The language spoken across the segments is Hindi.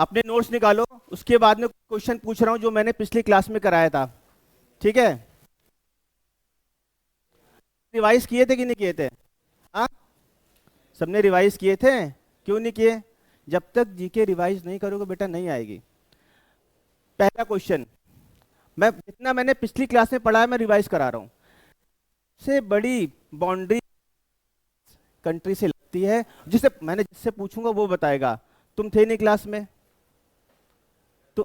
अपने नोट्स निकालो, उसके बाद में क्वेश्चन पूछ रहा हूं जो मैंने पिछली क्लास में कराया था, ठीक है? रिवाइज किए थे कि नहीं किए थे? हाँ, सबने रिवाइज किए थे? क्यों नहीं किए? जब तक जीके रिवाइज नहीं करोगे बेटा नहीं आएगी। पहला क्वेश्चन, मैं जितना मैंने पिछली क्लास में पढ़ा है मैं रिवाइज करा रहा हूं। सबसे बड़ी बाउंड्री कंट्री से लगती है, जिससे पूछूंगा वो बताएगा। तुम थे नहीं क्लास में, तो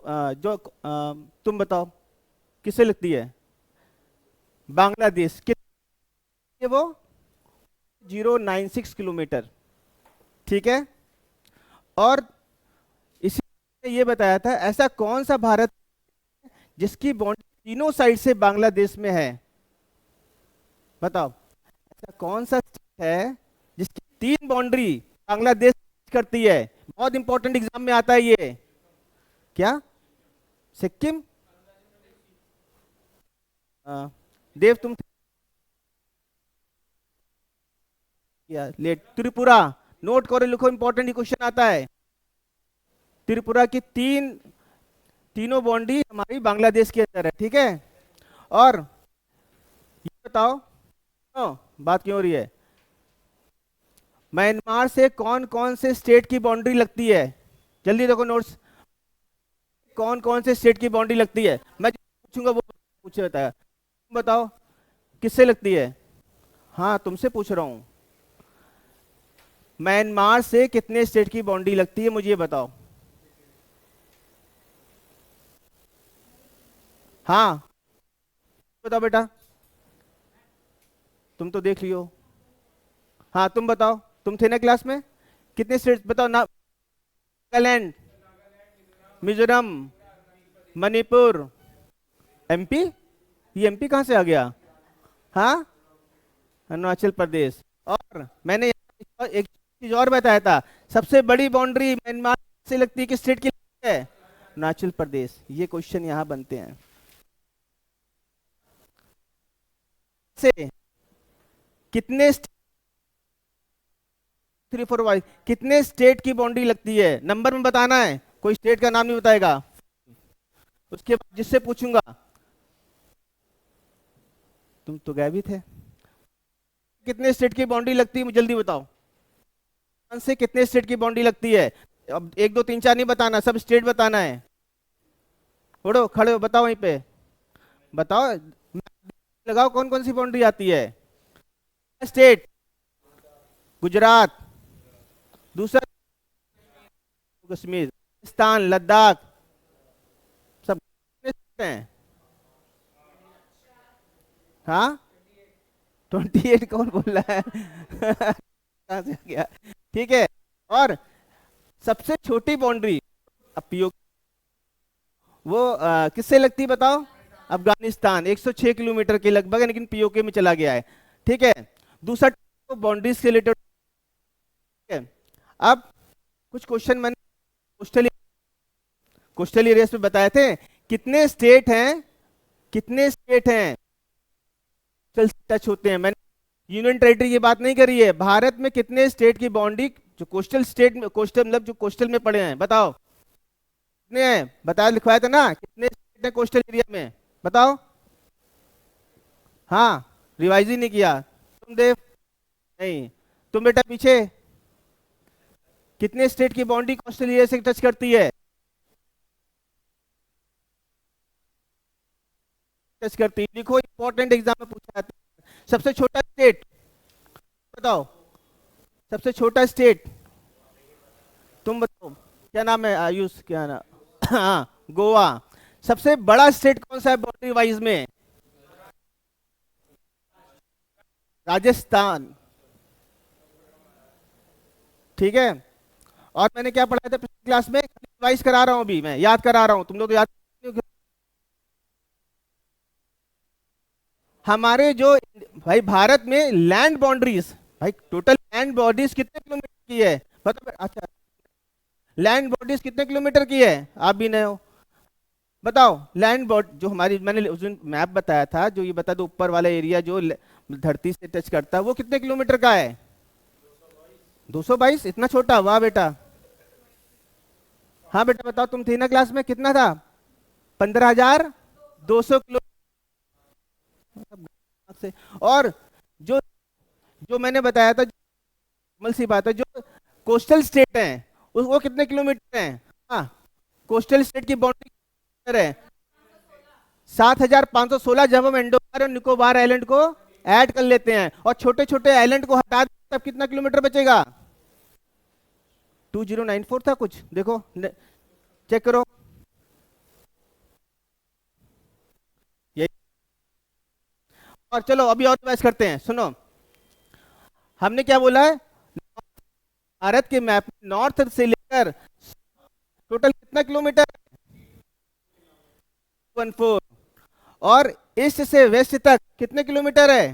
तुम बताओ किससे लगती है? बांग्लादेश। कितनी है वो? 096 किलोमीटर, ठीक है। और इसी ने ये बताया था ऐसा कौन सा भारत जिसकी बाउंड्री तीनों साइड से बांग्लादेश में है? बताओ, ऐसा कौन सा स्टेट है जिसकी तीन बाउंड्री बांग्लादेश करती है? बहुत इंपॉर्टेंट एग्जाम में आता है ये। क्या? सिक्किम? देव तुम या लेट? त्रिपुरा। नोट करो, लिखो, इंपॉर्टेंट क्वेश्चन आता है। त्रिपुरा की तीनों बाउंड्री हमारी बांग्लादेश के अंदर है, ठीक है। और ये बताओ, बात क्यों हो रही है? म्यांमार से कौन कौन से स्टेट की बाउंड्री लगती है? जल्दी देखो नोट्स, कौन कौन से स्टेट की बाउंड्री लगती है? मैं जो पूछूंगा वो पूछे बताया। तुम बताओ किससे लगती है? हाँ, तुमसे पूछ रहा हूं। म्यांमार से कितने स्टेट की बाउंड्री लगती है मुझे ये बताओ। हाँ बताओ बेटा, तुम तो देख लियो। हाँ तुम बताओ, तुम थे ना क्लास में? कितने स्टेट बताओ ना? नागालैंड, मिजोरम, मणिपुर, एमपी। ये एमपी कहाँ से आ गया? हाँ, अरुणाचल प्रदेश। और मैंने एक चीज और बताया था, सबसे बड़ी बाउंड्री म्यांमार से लगती है किस स्टेट की लगती है? अरुणाचल प्रदेश। ये क्वेश्चन यहाँ बनते हैं। से कितने 3 4 5 कितने स्टेट की बाउंड्री लगती है? नंबर में बताना है, कोई स्टेट का नाम नहीं बताएगा। उसके बाद जिससे पूछूंगा, तुम तो गए भी थे। कितने स्टेट की बाउंड्री लगती है मुझे जल्दी बताओ। से कितने स्टेट की बाउंड्री लगती है? अब 1 2 3 4 नहीं बताना, सब स्टेट बताना है। उड़ो, खड़े हो, बताओ वहीं पे। बताओ, लगाओ, कौन कौन सी बाउंड्री आती है? स्टेट, गुजरात। दूसरा कश्मीर, राजस्थान, लद्दाख, सब हैं। हाँ, 28 कौन बोल रहा है? कहाँ से आ गया? ठीक है। और सबसे छोटी बाउंड्री अब वो किससे लगती है बताओ? अफगानिस्तान, 106 किलोमीटर के लगभग है, लेकिन पीओके में चला गया है, ठीक है। दूसरा बाउंड्री से रिलेटेड है। अब कुछ क्वेश्चन मैंने कोस्टल एरियाज पे बताए थे। कितने स्टेट हैं, कितने स्टेट हैं टच होते हैं? मैंने यूनियन टेरिटरी की बात नहीं करी है। भारत में कितने स्टेट की बाउंड्री जो कोस्टल स्टेट में, कोस्टल मतलब जो कोस्टल में पड़े हैं, बताओ कितने हैं? बताया, लिखवाया था ना, कितने स्टेट हैं कोस्टल एरिया में? बताओ। हाँ, रिवाइज ही नहीं किया तुम देव? नहीं। तुम बेटा पीछे, कितने स्टेट की बाउंड्री कोस्टल एरिया से टच करती है? टच करती है, लिखो, इंपॉर्टेंट एग्जाम में पूछा जाता है। सबसे छोटा स्टेट बताओ, सबसे छोटा स्टेट तुम बताओ, क्या नाम है आयुष, क्या नाम? हाँ, गोवा। सबसे बड़ा स्टेट कौन सा है बाउंड्री वाइज में? राजस्थान, ठीक है। और मैंने क्या पढ़ाया था पिछली क्लास में? रिवाइज करा रहा हूं अभी, मैं याद करा रहा हूं, तुम लोग तो याद नहीं हो। हमारे जो भाई भारत में लैंड बाउंड्रीज, भाई टोटल लैंड बाउंड्रीज कितने किलोमीटर की है बताओ? अच्छा, लैंड बाउंड्रीज कितने किलोमीटर की है? आप भी नए हो, बताओ। लैंड बॉर्ड जो हमारी, मैंने उस दिन मैप बताया था, जो ये बता दो ऊपर वाला एरिया जो धरती से टच करता है वो कितने किलोमीटर का है? 222? इतना छोटा? वाह बेटा, हाँ बेटा बताओ, तुम थी ना क्लास में, कितना था? 15,200 किलो से। और जो जो मैंने बताया था, नॉर्मल सी बात है, जो कोस्टल स्टेट है वो कितने किलोमीटर है? हाँ, कोस्टल स्टेट की बाउंड्री है 7,516। जब हम अंडमान और निकोबार आइलैंड को ऐड कर लेते हैं और छोटे छोटे आइलैंड को हटा दें, तब कितना किलोमीटर बचेगा? 2094 था कुछ, देखो चेक करो। यही। और चलो अभी और रिवाइज करते हैं, सुनो। हमने क्या बोला है? भारत के मैप में नॉर्थ से लेकर टोटल कितना किलोमीटर? 14। और ईस्ट से वेस्ट तक कितने किलोमीटर है?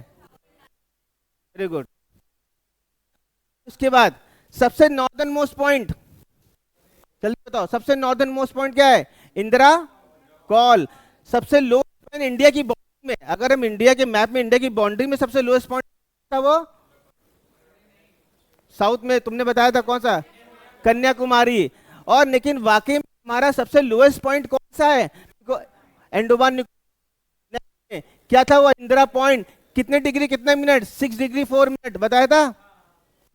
Very good. उसके बाद सबसे नॉर्दर्न मोस्ट पॉइंट, जल्दी बताओ, सबसे नॉर्दर्न मोस्ट पॉइंट क्या है? इंदिरा कॉल। सबसे लोएस्ट पॉइंट इंडिया की बाउंड्री में, अगर हम इंडिया के मैप में इंडिया की बाउंड्री में सबसे लोएस्ट पॉइंट था वो साउथ में, तुमने बताया था कौन सा? कन्याकुमारी। और लेकिन वाकई में हमारा सबसे लोएस्ट पॉइंट कौन सा है? अंडमान निकोबार। क्या था वो? इंदिरा पॉइंट। कितने डिग्री कितने मिनट? 6 डिग्री 4 मिनट बताया था।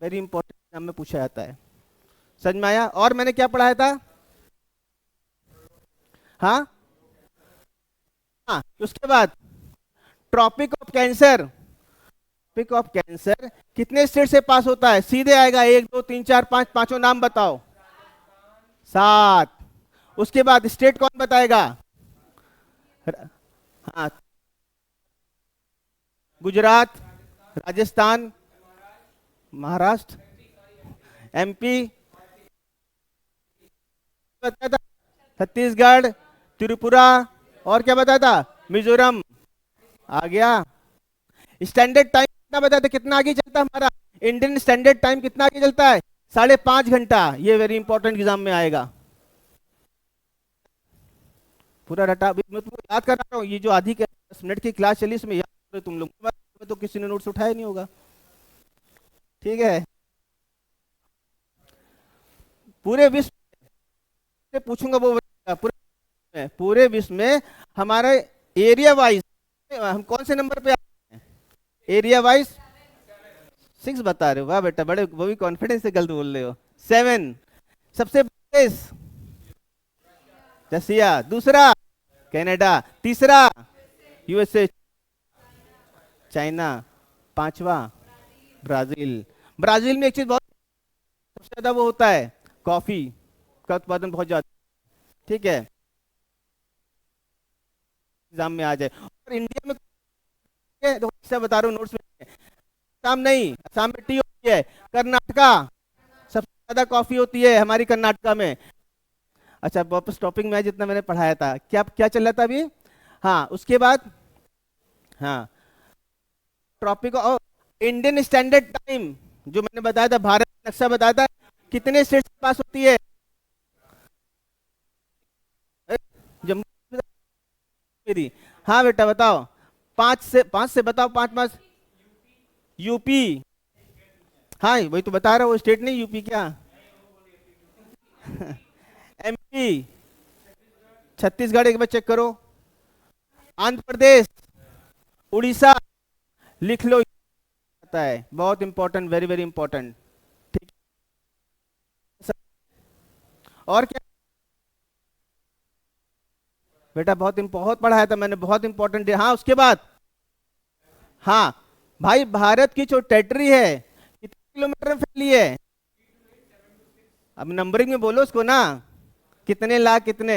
वेरी इंपॉर्टेंट एग्जाम में पूछा जाता है। समझ में आया? और मैंने क्या पढ़ाया था? हाँ हाँ, उसके बाद tropic of cancer. Tropic of cancer कितने स्टेट से पास होता है? सीधे आएगा, 1 2 3 4 5, पांचों नाम बताओ। 7। उसके बाद स्टेट कौन बताएगा? हाँ, गुजरात, राजस्थान, महाराष्ट्र, एमपी, बताया था छत्तीसगढ़, त्रिपुरा, और क्या बताया था? मिजोरम। आ गया। स्टैंडर्ड टाइम कितना बताया था? कितना आगे चलता है हमारा इंडियन स्टैंडर्ड टाइम? कितना आगे चलता है? 5.5 घंटा। ये वेरी इंपॉर्टेंट एग्जाम में आएगा। पूरा रटा अभी मैं तुमको याद कर रहा हूँ, ये जो आधी 10 मिनट की क्लास चली इसमें याद करो तुम लोग, में तो किसी ने नोट्स उठाया नहीं होगा। ठीक है। पूरे विश्व से पूछूंगा वो बताएगा, पूरे विश्व में हमारे एरिया वाइज हम कौन से नंबर पे आते हैं? एरिया वाइज 6 बता रहे हो, वाह बेटा, बड़े वो भी कॉन्फिडेंस से गलत बोल रहे हो। 7। सबसे बड़ा देश रसिया, दूसरा कनाडा, तीसरा यूएसए, चाइना, पांचवा ब्राजील। ब्राजील में एक चीज बहुत सबसे ज्यादा वो होता है, कॉफी का उत्पादन बहुत ज्यादा। ठीक है, एग्जाम में आ जाए। और इंडिया में तो बता रहा हूँ नोट्स में, असम नहीं, असम में टी होती है। कर्नाटका, सबसे ज्यादा कॉफी होती है हमारी कर्नाटका में। अच्छा वापस टॉपिक में जितना मैंने पढ़ाया था, क्या क्या चल रहा था अभी? हाँ उसके बाद, हाँ ट्रॉपिक और इंडियन स्टैंडर्ड टाइम जो मैंने बताया था, भारत नक्शा बताया था, कितने स्टेट के पास होती है? जम्मू कश्मीर। हाँ बेटा बताओ, 5 से बताओ, 5 5। यूपी। हाँ वही तो बता रहा हूँ, स्टेट नहीं यूपी क्या? एमपी, छत्तीसगढ़ एक बार चेक करो, आंध्र प्रदेश, उड़ीसा, लिख लो, आता है बहुत इंपॉर्टेंट, वेरी वेरी इंपॉर्टेंट। ठीक है। और क्या बेटा? बहुत पढ़ाया था मैंने, बहुत इंपॉर्टेंट है। हाँ उसके बाद, हाँ भाई भारत की जो टेरिटरी है कितने किलोमीटर में फैली है? अब नंबरिंग में बोलो उसको ना, कितने लाख कितने?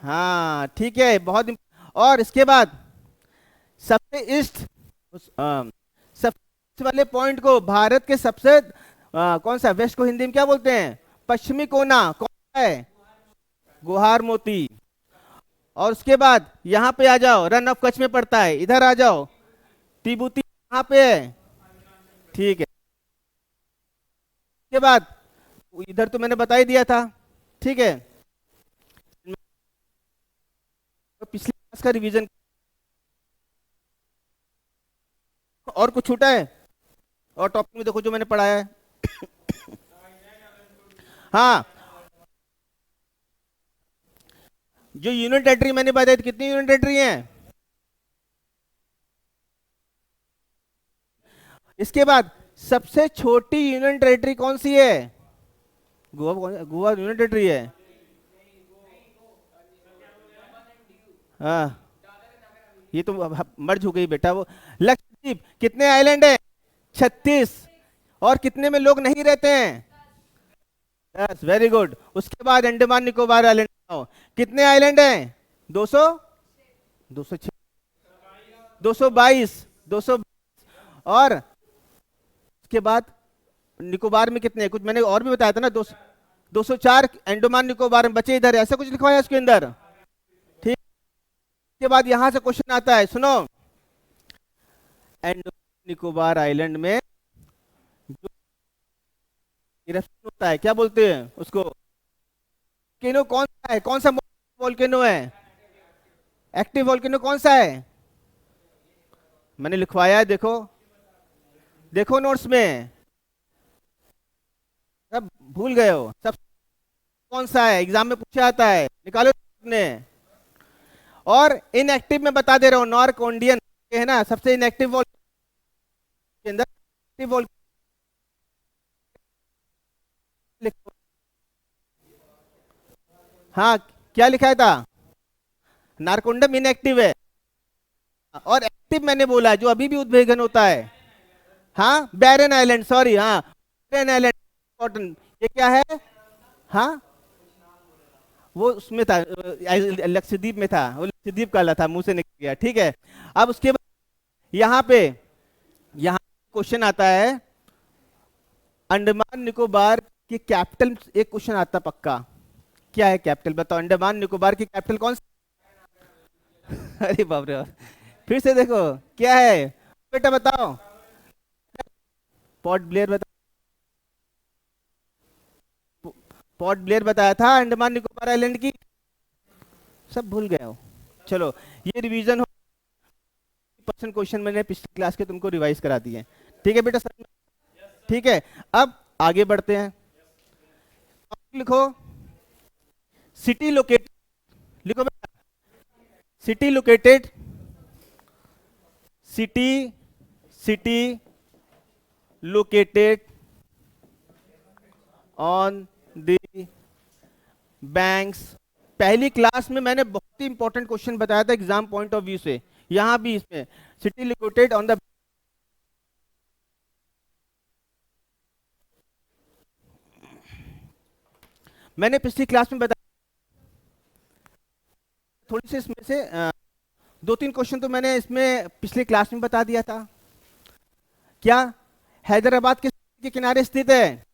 हाँ ठीक है, और इसके बाद सबसे ईस्ट, सबसे वाले पॉइंट को भारत के सबसे कौन सा, वेस्ट को हिंदी में क्या बोलते हैं? पश्चिमी कोना कौन सा है? गुहार मोती। और उसके बाद यहाँ पे आ जाओ, रन ऑफ कच्छ में पड़ता है, इधर आ जाओ, तिबुती कहाँ पे है? ठीक है। उसके बाद इधर तो मैंने बता ही दिया था। ठीक है, तो पिछले क्लास का रिवीजन और कुछ छूटा है? और टॉपिक में देखो जो मैंने पढ़ाया है। हाँ जो यूनियन टेरिटरी मैंने बताई थी, कितनी यूनियन टेरिटरी हैं? इसके बाद सबसे छोटी यूनियन टेरिटरी कौन सी है? गोवा यूनियन टेरिटरी है। हाँ, ये तो मर्ज हो गई बेटा वो। लक्षद्वीप कितने आइलैंड है? 36। और कितने में लोग नहीं रहते हैं? Yes, very good. उसके बाद अंडमान निकोबार आइलैंड, कितने आइलैंड हैं? 200, 206, 222, 200। और उसके बाद निकोबार में कितने? कुछ मैंने और भी बताया था ना, 204 अंडमान निकोबार में बचे, इधर ऐसा कुछ लिखवाया इसके अंदर। ठीक। उसके बाद यहां से क्वेश्चन आता है, सुनो। अंडमान निकोबार आइलैंड में जो इरप्शन होता है, क्या बोलते हैं उसको? वोल्केनो कौन सा है? कौन सा वोल्केनो है? एक्टिव वोल्केनो कौन सा है? मैंने लिखवाया है, देखो, देखो नोट्स में। सब भूल गए हो? सब कौन सा है? एग्जाम में पूछा आता है, निकालो ने। और इनएक्टिव में बता दे रहा हूं, नॉर्थ कोरियन है ना सबसे इनएक्टिव वोल्केनो के अंदर। एक्टिव वोल्केनो लिखो। हाँ, क्या लिखा था? नारकोंडम इनएक्टिव है, और एक्टिव मैंने बोला है जो अभी भी उद्भेदन होता है। हाँ, बैरन आइलैंड, सॉरी, हाँ बैरन आइलैंड इम्पोर्टेंट। ये क्या है? हाँ, वो उसमें था, लक्षद्वीप में था, वो लक्षद्वीप काला था, मुंह से निकल गया। ठीक है। अब उसके बाद यहाँ पे, यहाँ क्वेश्चन आता है अंडमान निकोबार की कैपिटल। एक क्वेश्चन आता पक्का, क्या है कैपिटल? बताओ, अंडमान निकोबार की कैपिटल कौन सी? अरे बाप रे, फिर से देखो क्या है बेटा, बताओ। पोर्ट ब्लेयर बता, पोर्ट ब्लेयर बताया था अंडमान निकोबार आइलैंड की। सब भूल गए हो? चलो, ये रिवीजन हो। परसेंट क्वेश्चन मैंने पिछली क्लास के तुमको रिवाइज करा दिए। ठीक है बेटा, सब ठीक है। अब आगे बढ़ते हैं। लिखो सिटी लोकेटेड, लिखो बेटा city located, city, city located on the banks. पहली क्लास में मैंने बहुत ही इंपॉर्टेंट क्वेश्चन बताया था एग्जाम पॉइंट ऑफ व्यू से, यहां भी इसमें सिटी लोकेटेड ऑन द, मैंने पिछली क्लास में बताया। थोड़ी सी इसमें से दो तीन क्वेश्चन तो मैंने इसमें पिछली क्लास में बता दिया था। क्या हैदराबाद के किनारे स्थित है?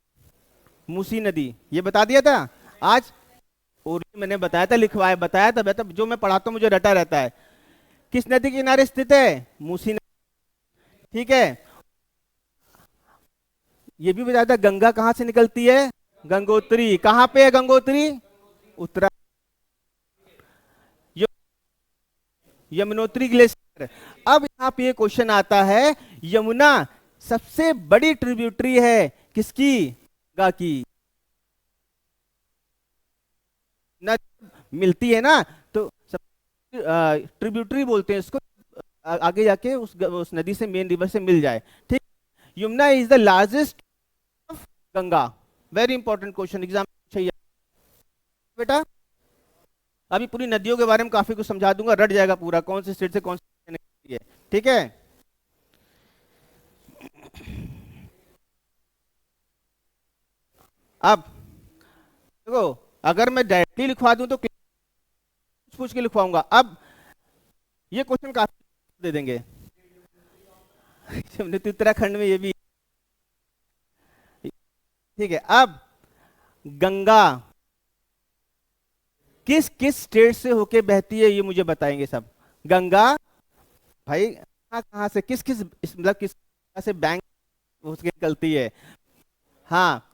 मूसी नदी, ये बता दिया था। आज और मैंने बताया था, लिखवाया बताया था बेटा, जो मैं पढ़ाता हूं मुझे रटा रहता है। किस नदी के किनारे स्थित है? मूसी नदी। ठीक है। ये भी बताया था गंगा कहां से निकलती है? गंगोत्री। कहां पे है गंगोत्री? उत्तरा, यमुनोत्री ग्लेशियर। अब यहाँ पे ये क्वेश्चन आता है, यमुना सबसे बड़ी ट्रिब्यूटरी है किसकी? गंगा की। न मिलती है ना, तो सब ट्रिब्यूटरी बोलते हैं इसको, आगे जाके उस नदी से, मेन रिवर से मिल जाए। ठीक। Yamuna is the largest of Ganga. Very important question, exam बेटा। अभी पूरी नदियों के बारे में काफी कुछ समझा दूंगा, रट जाएगा पूरा, कौन सी स्टेट से कौन सी निकलती है। ठीक है। अब देखो, अगर मैं डायरेक्टली लिखवा दूं तो पूछ के लिखवाऊंगा। अब ये क्वेश्चन काफी दे देंगे। उत्तराखंड में ये भी। ठीक है। अब गंगा किस किस स्टेट से होके बहती है, ये मुझे बताएंगे सब। गंगा भाई कहाँ से, किस किस मतलब किस से बैंक उसके निकलती है? हाँ,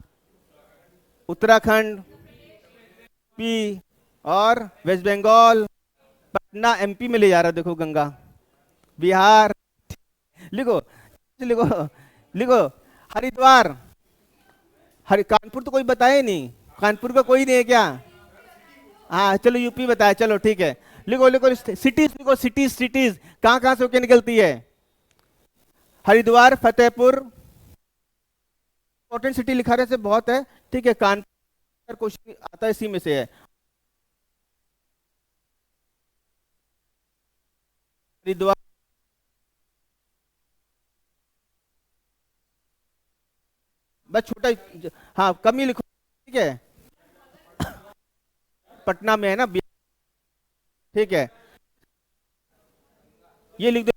उत्तराखंड, पी और वेस्ट बंगाल, पटना एमपी में ले जा रहा, देखो गंगा। बिहार, लिखो लिखो लिखो, हरिद्वार, कानपुर तो कोई बताए नहीं, कानपुर का कोई नहीं है क्या? हाँ चलो यूपी बताया, चलो ठीक है। लिखो लिखो सिटीज, लिखो सिटीज, सिटीज कहाँ कहाँ से होके निकलती है? हरिद्वार, फतेहपुर, इंपॉर्टेंट सिटी लिखा रहे से बहुत है। ठीक है, कानपुर क्वेश्चन आता है, इसी में से है। हरिद्वार, बस छोटा, हाँ कम ही लिखो, ठीक है। पटना में है ना, ठीक है, ये लिख दो।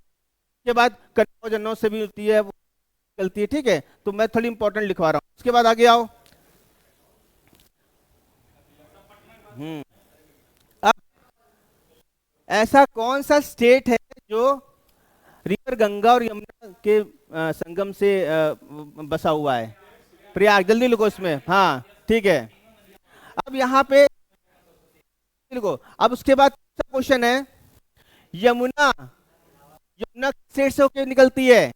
के बाद कन्नौज, जन्नौज से भी होती है, वो निकलती है, ठीक है। तो मैं थोड़ी इंपॉर्टेंट लिखवा रहा हूँ, उसके बाद आगे आओ। हम्म अब ऐसा कौन सा स्टेट है जो रिवर गंगा और यमुना के संगम से बसा हुआ है? प्रयाग, जल्दी लिखो इसमें, हाँ ठीक है। अब यहाँ पे लिखो, अब उसके बाद क्वेश्चन है, यमुना, यमुना स्टेट से होके निकलती है?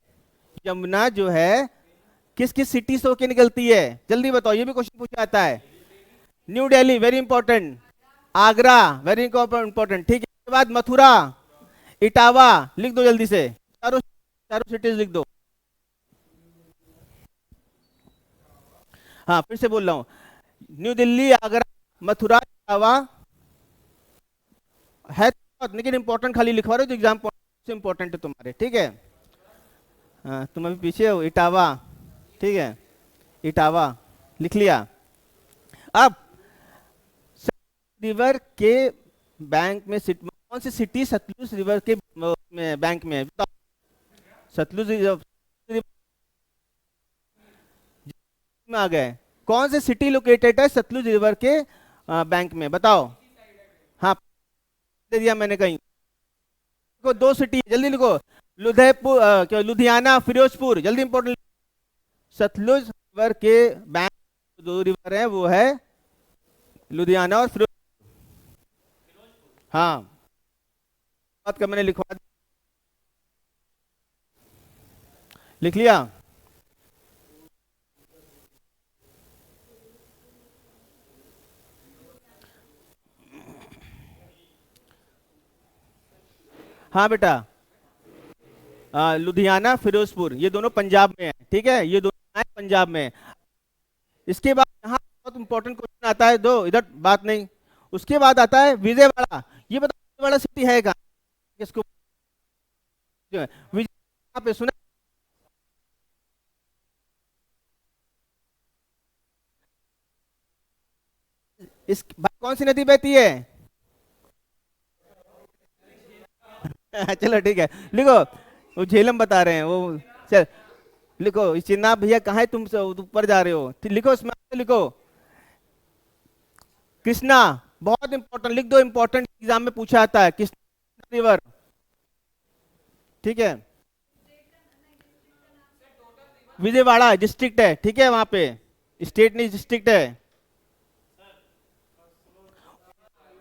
यमुना जो है किस किस सिटी से होके निकलती है? जल्दी बताओ, ये भी क्वेश्चन पूछा जाता है। New Delhi, very important. Agra, very important, ठीक है। उसके बाद मथुरा, इटावा, लिख दो जल्दी से, चारों चारों सिटीज लिख दो। हाँ फिर से बोल रहा हूँ, न्यू दिल्ली, आगरा, मथुरा, इटावा, है तो, लेकिन इंपॉर्टेंट खाली लिखवा रहे हो, जो एग्जाम पॉइंट से इंपॉर्टेंट है तुम्हारे, ठीक है। हाँ तुम अभी पीछे हो, इटावा, ठीक है, इटावा लिख लिया। अब रिवर के बैंक में कौन सी सिटी सतलुज रिवर के में बैंक में है? बताओ। सतलुज रिवर में आ गए, कौन सी सिटी लोकेटेड है सतलुज रिवर के बैंक में? बताओ। हाँ दे दिया मैंने कहीं को, दो सिटी जल्दी लिखो, लुधेपुर, क्या लुधियाना, फिरोजपुर, जल्दी इंपॉर्टेंट। सतलुज रिवर के बैंक दो रिवर है, वो है लुधियाना और फिरोज। हाँ बात का मैंने लिखवा लिख लिया। हाँ बेटा, लुधियाना, फिरोजपुर, ये दोनों पंजाब में है, ठीक है, ये दोनों पंजाब में है। इसके बाद यहाँ बहुत इंपॉर्टेंट क्वेश्चन आता है, दो इधर बात नहीं। उसके बाद आता है विजयवाड़ा, ये बताओ विजयवाड़ा सिटी है कहाँ? किसको जो है विजय पे सुना? इस कौन सी नदी बहती है? चलो ठीक है, लिखो, वो झेलम बता रहे हैं वो। चल लिखो, चिन्ना भैया कहाँ है, तुम ऊपर जा रहे हो, लिखो इसमें, लिखो कृष्णा, बहुत इंपॉर्टेंट, लिख दो, इंपॉर्टेंट एग्जाम में पूछा आता है, कृष्णा रिवर, ठीक है। विजयवाड़ा डिस्ट्रिक्ट है, ठीक है, वहां पे स्टेट नहीं डिस्ट्रिक्ट है।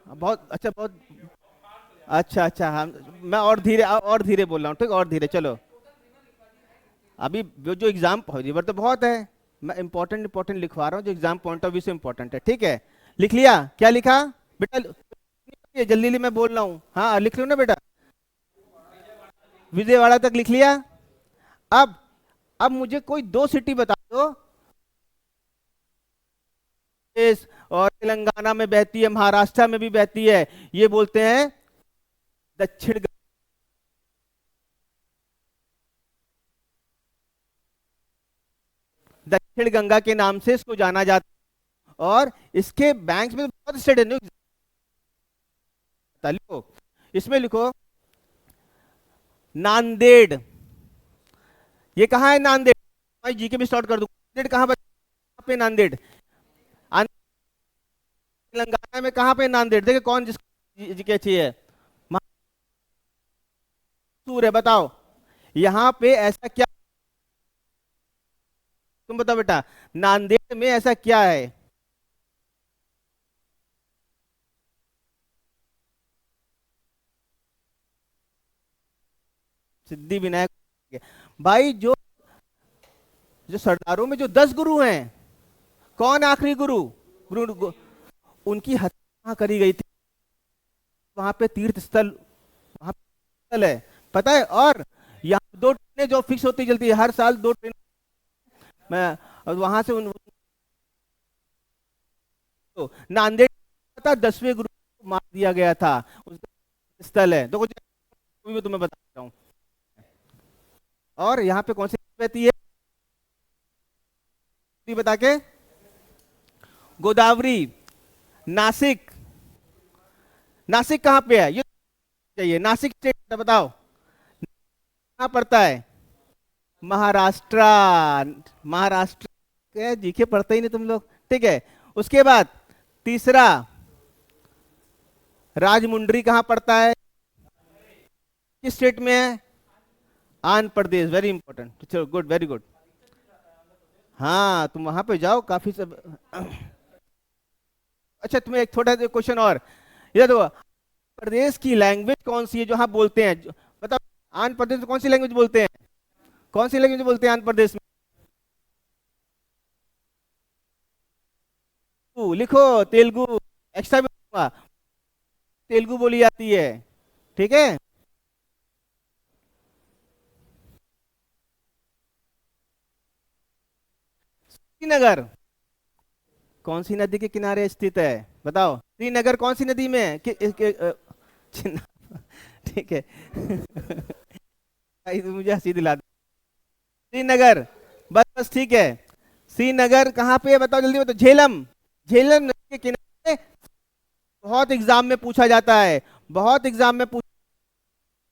बहुत अच्छा, बहुत अच्छा, अच्छा हाँ, मैं और धीरे बोल रहा हूँ, ठीक, और धीरे चलो। अभी जो एग्जाम रिवर तो बहुत है, मैं इंपॉर्टेंट इंपॉर्टेंट लिखवा रहा हूँ, जो एग्जाम पॉइंट ऑफ व्यू से इंपॉर्टेंट है, ठीक है। लिख लिया? क्या लिखा बेटा? ये जल्दी जल्दी मैं बोल रहा हूँ, हाँ लिख लो ना बेटा। विजयवाड़ा तक लिख लिया। अब मुझे कोई दो सिटी बता दो, और तेलंगाना में बहती है, महाराष्ट्र में भी बहती है, ये बोलते हैं दक्षिण, दक्षिण गंगा के नाम से इसको जाना जाता है। और इसके बैंक में बहुत स्टेट है, लिखो, इसमें लिखो नांदेड़, ये कहाँ है नांदेड़? भाई जी के भी स्टार्ट कर दूं, नांदेड़ कहाँ पे? नांदेड़ तेलंगाना में कहाँ पे नांदेड़? देखिए कौन जिसकी जीके अच्छी है, मैसूर है, बताओ यहाँ पे ऐसा क्या, तुम बताओ बेटा, नांदेड़ में ऐसा क्या है? सिद्धि विनायक, भाई जो जो सरदारों में जो 10 गुरु हैं, कौन आखिरी गुरु? उनकी हत्या कहाँ करी गई थी? वहां पे तीर्थ स्थल, वहां पे स्थल है, पता है। और यहाँ दो ट्रेनें जो फिक्स होती चलती है, हर साल दो ट्रेन। मैं और वहां से तो नांदेड़ था, 10वें गुरु को मार दिया गया था, उसका स्थल है। तो कुछ भी मैं तुम्हें बता रहा हूँ। और यहाँ पे कौन सी नदी बहती है, नदी बता के? गोदावरी। नासिक, नासिक कहाँ पे है ये चाहिए, नासिक स्टेट बताओ कहाँ पड़ता है? महाराष्ट्र। महाराष्ट्र के जीके पढ़ते ही नहीं तुम लोग, ठीक है। उसके बाद तीसरा, राजमुंड्री कहाँ पड़ता है, किस स्टेट में है? आंध्र प्रदेश, वेरी इंपॉर्टेंट, चलो गुड, वेरी गुड। हाँ तुम वहां पे जाओ, काफी सब। अच्छा तुम्हें एक छोटा सा क्वेश्चन और, ये देखो, प्रदेश की लैंग्वेज कौन सी है जो हाँ बोलते हैं, बताओ। आंध्र प्रदेश में कौन सी लैंग्वेज बोलते हैं, कौन सी लैंग्वेज बोलते हैं आंध्र प्रदेश में? लिखो तेलुगु, एक्स्ट्रा भी दूंगा। तेलुगु बोली जाती है, ठीक है। श्रीनगर कौन सी नदी के किनारे स्थित है, बताओ? श्रीनगर कौन सी नदी में है ठीक है भाई, तुम मुझे हंसी दिला दी। श्रीनगर, बस बस ठीक है। श्रीनगर कहाँ पे है बताओ, जल्दी बताओ। झेलम, झेलम नदी के किनारे। बहुत एग्जाम में पूछा जाता है, बहुत एग्जाम में पूछा।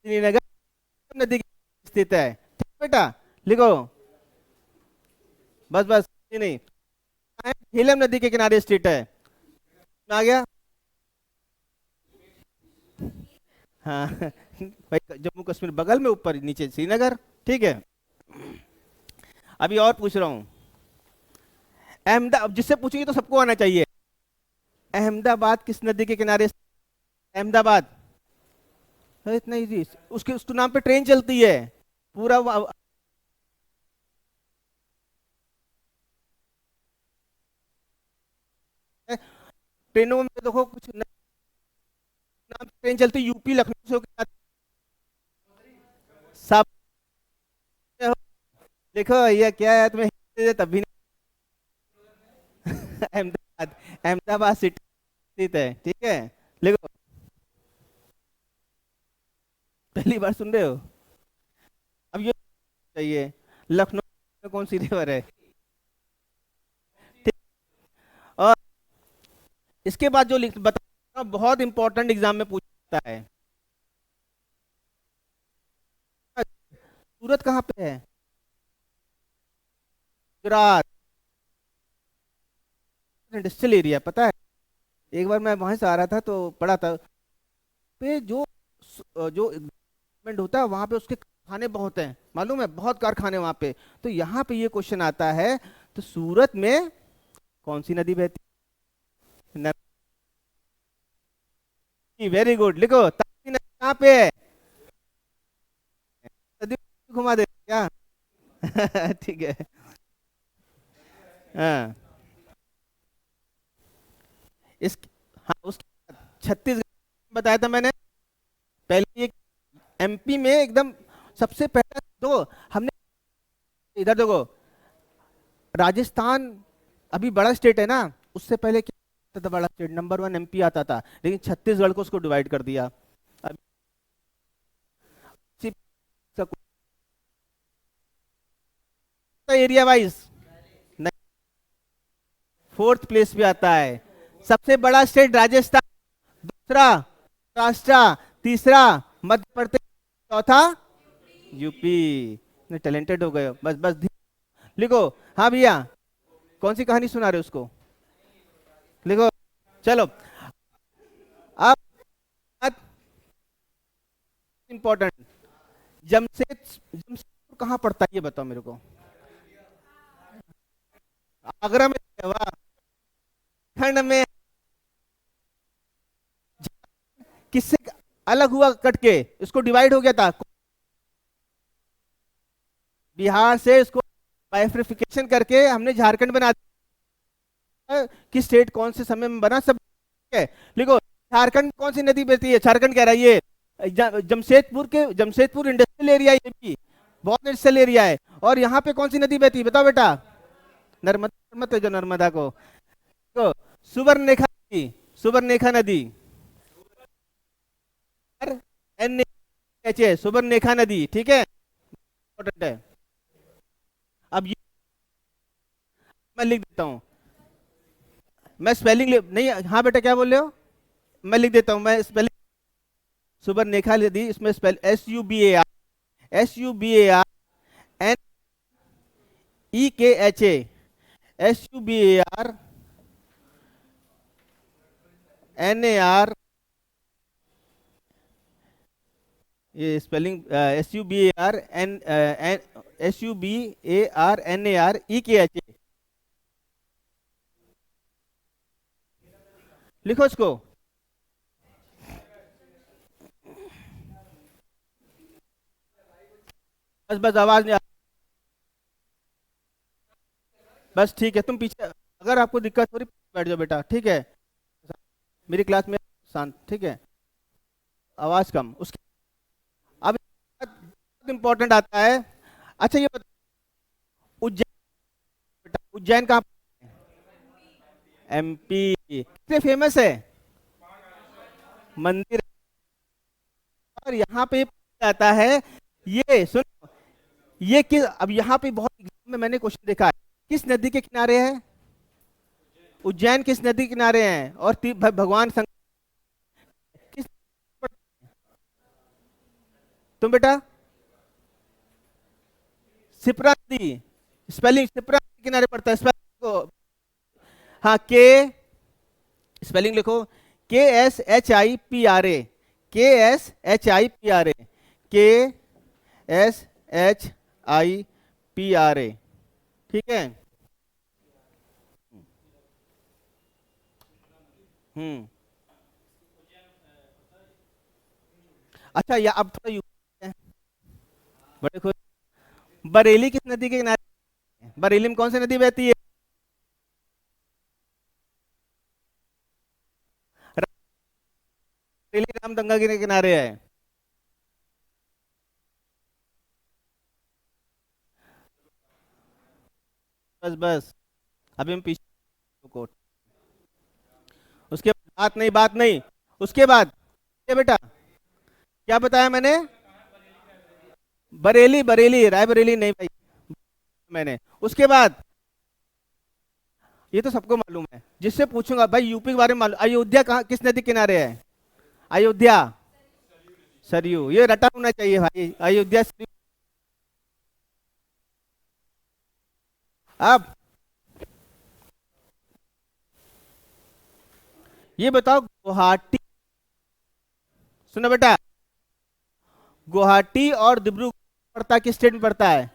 श्रीनगर नदी के किनारे स्थित है, ठीक है बेटा, लिखो। बस बस, नहीं, झेलम नदी के किनारे स्थित है। आ गया? हाँ भाई, जम्मू कश्मीर बगल में, ऊपर नीचे श्रीनगर, ठीक है। अभी और पूछ रहा हूँ। अहमदाबाद, जिससे पूछेंगे तो सबको आना चाहिए। अहमदाबाद किस नदी के किनारे? अहमदाबाद, अरे इतना इजी, उसके नाम पे ट्रेन चलती है पूरा ट्रेनों में देखो कुछ नाम से ट्रेन चलती है, यूपी लखनऊ से होकर सब। देखो ये क्या है, तुम्हें hint दे तब भी नहीं। अहमदाबाद, अहमदाबाद सिटी स्थित है, ठीक है, देखो। पहली बार सुन रहे हो? अब ये चाहिए, लखनऊ में कौन सी रिवर है, ठीक। और इसके बाद जो लिख बता, बहुत इंपॉर्टेंट एग्जाम में पूछता है। सूरत कहाँ पे है? गुजरात, इंडस्ट्रियल एरिया, पता है। एक बार मैं वहां से आ रहा था तो पढ़ा था पे, जो डेवलपमेंट होता है वहां पे, उसके कारखाने बहुत हैं, मालूम है, बहुत कारखाने वहां पे। तो यहाँ पे ये क्वेश्चन आता है, तो सूरत में कौन सी नदी बहती है? वेरी गुड, लिखो, ताप्ती नदी कहाँ पे है? नदी घुमा दे क्या? ठीक है। हाँ, इस, हाँ उसके बाद छत्तीसगढ़ बताया था मैंने पहले, ये एमपी में एकदम सबसे पहला। देखो हमने, इधर देखो, राजस्थान अभी बड़ा स्टेट है ना, उससे पहले क्या आता था? बड़ा स्टेट नंबर 1 एमपी आता था, लेकिन छत्तीसगढ़ को उसको डिवाइड कर दिया। अब एरिया वाइज फोर्थ प्लेस पे आता है। सबसे बड़ा स्टेट राजस्थान, दूसरा महाराष्ट्र, तीसरा मध्य प्रदेश, चौथा यूपी। टैलेंटेड हो गए हो, बस बस लिखो। हाँ भैया, कौन सी कहानी सुना रहे हो उसको, लिखो। चलो, अब इंपॉर्टेंट, जमशेदपुर कहाँ पड़ता है ये बताओ मेरे को। आगरा में है, वाह। खंड में किससे अलग हुआ, कट के इसको डिवाइड हो गया था, बिहार से इसको बाइफर्केशन करके हमने झारखंड बना दिया। कि स्टेट कौन से समय में बना, सब ठीक है, लिखो। झारखंड में कौन सी नदी बहती है? झारखंड कह रहा है ये जमशेदपुर इंडस्ट्रियल एरिया, ये भी बहुत इंडस्ट्रियल एरिया है। और यहाँ पे कौन सी नदी बहती है बताओ बेटा? नर्मदा मत जो नर्मदा को तो सुवर्णरेखा नदी, सुवर्णरेखा नदी, NH, सुवर्णरेखा नदी, ठीक है, इंपॉर्टेंट है। अब ये मैं लिख देता हूँ, मैं स्पेलिंग नहीं, हाँ बेटा क्या बोल रहे हो? मैं लिख देता हूँ, मैं स्पेलिंग, सुवर्णरेखा नदी, इसमें स्पेल SUBARNEKHA, SUBARNAR, ये स्पेलिंग SUBARNAREKHA, लिखो इसको। बस बस आवाज नहीं बस ठीक है, तुम पीछे, अगर आपको दिक्कत हो रही बैठ जाओ बेटा, ठीक है, मेरी क्लास में शांत, ठीक है, आवाज कम। उसके अब इम्पोर्टेंट आता है। अच्छा ये उज्जैन, बेटा उज्जैन कहाँ? MP कितने फेमस है मंदिर, और यहाँ पे आता है, ये सुनो, ये किस, अब यहाँ पे बहुत एग्जाम में मैंने क्वेश्चन देखा है, किस नदी के किनारे है? उज्जैन किस नदी के किनारे हैं? और भगवान शंकर किस, तुम बेटा? शिप्रा नदी, स्पेलिंग शिप्रा नदी के किनारे पड़ता है, स्पेलिंग को, हाँ के, स्पेलिंग लिखो, KSHIPRA, KSHIPRA, KSHIPRA, ठीक है। हम्म, अच्छा या अब थोड़ा बड़े खुश, बरेली किस नदी के किनारे? बरेली में कौन सी नदी बहती है? बरेली रामगंगा के किनारे है। बस बस, अभी हम पीछे को, उसके बात नहीं, बात नहीं, उसके बाद ये बेटा क्या बताया मैंने? बरेली, बरेली रायबरेली नहीं भाई मैंने। उसके बाद ये तो सबको मालूम है, जिससे पूछूंगा भाई यूपी के बारे में मालूम, अयोध्या कहाँ किस नदी किनारे है? अयोध्या सरयू, ये रटा होना चाहिए भाई, अयोध्या सरयू। अब ये बताओ गुवाहाटी, सुनो बेटा, गुवाहाटी और डिब्रूगढ़ पड़ता है, किस स्टेट में पड़ता है?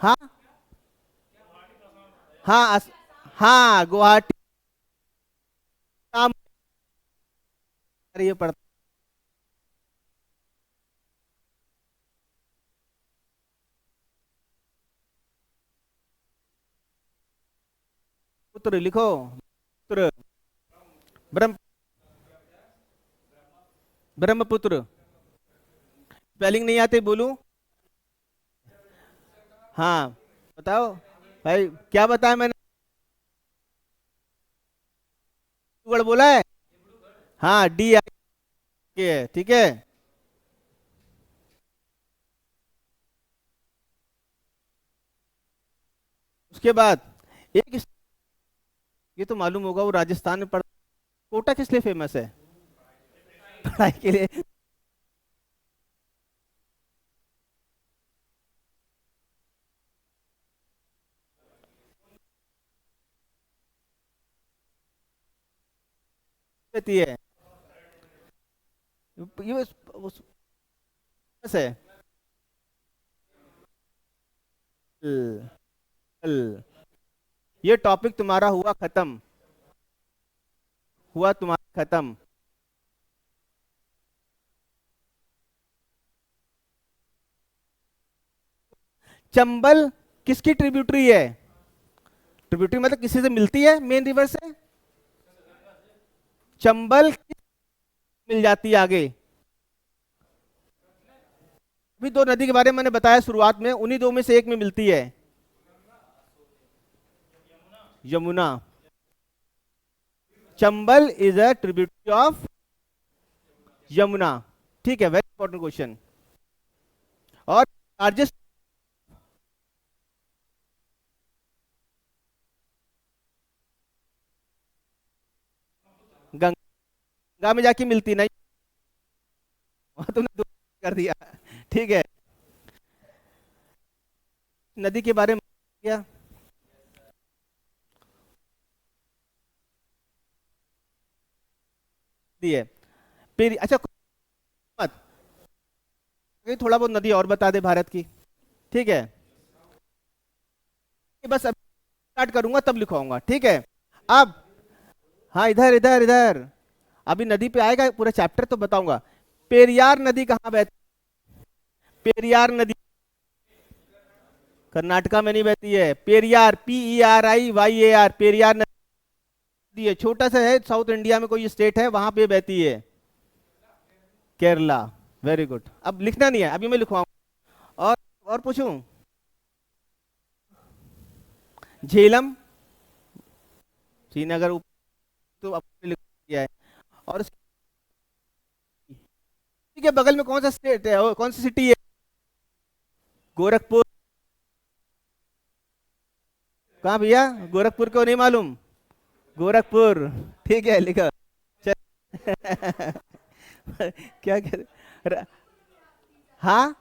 हाँ हाँ हाँ गुवाहाटी, ये पड़ता, पुत्र लिखो, पुत्र, ब्रह्म, ब्रह्मपुत्र, स्पेलिंग नहीं आते बोलूं? हाँ बताओ भाई, क्या बताया मैंने? डिब्रूगढ़ बोला है, हाँ DI के है, ठीक है। उसके बाद एक ये तो मालूम होगा, वो राजस्थान में पड़, कोटा किस लिए फेमस है? पढ़ाई के लिए, रहती है, ये फेमस है। ल- ये टॉपिक तुम्हारा हुआ खत्म, हुआ तुम्हारा खत्म। चंबल किसकी ट्रिब्यूटरी है? ट्रिब्यूटरी मतलब किसी से मिलती है, मेन रिवर से। चंबल मिल जाती है आगे। अभी दो नदी के बारे में मैंने बताया शुरुआत में, उन्हीं दो में से एक में मिलती है, Yamuna. Chambal is a tributary of Yamuna. ठीक है, वेरी इंपॉर्टेंट क्वेश्चन। और लार्जेस्ट, गंगा में जाके मिलती नहीं, वहां तुमने दो कर दिया। ठीक है, नदी के बारे में क्या दिए फिर? अच्छा, मत ये थोड़ा बहुत नदी और बता दे भारत की। ठीक है, ये बस अब स्टार्ट करूंगा तब लिखवाऊंगा। ठीक है, अब हाँ, इधर इधर इधर, अभी नदी पे आएगा पूरा चैप्टर तो बताऊंगा। पेरियार नदी कहाँ बहती? पेरियार नदी कर्नाटका में नहीं बहती है। पेरियार, PERIYAR, पेरियार नदी है, छोटा सा है, साउथ इंडिया में कोई स्टेट है वहां पे बहती है, केरला। वेरी गुड, अब लिखना नहीं है, अभी मैं लिखवाऊंगा। और पूछूं? झेलम, श्रीनगर तो आपने लिख दिया है। और के बगल में कौन सा स्टेट है, कौन सी सिटी है? गोरखपुर। कहाँ भैया, गोरखपुर को नहीं मालूम? गोरखपुर, ठीक है, लिखा। चल क्या कह र- हाँ,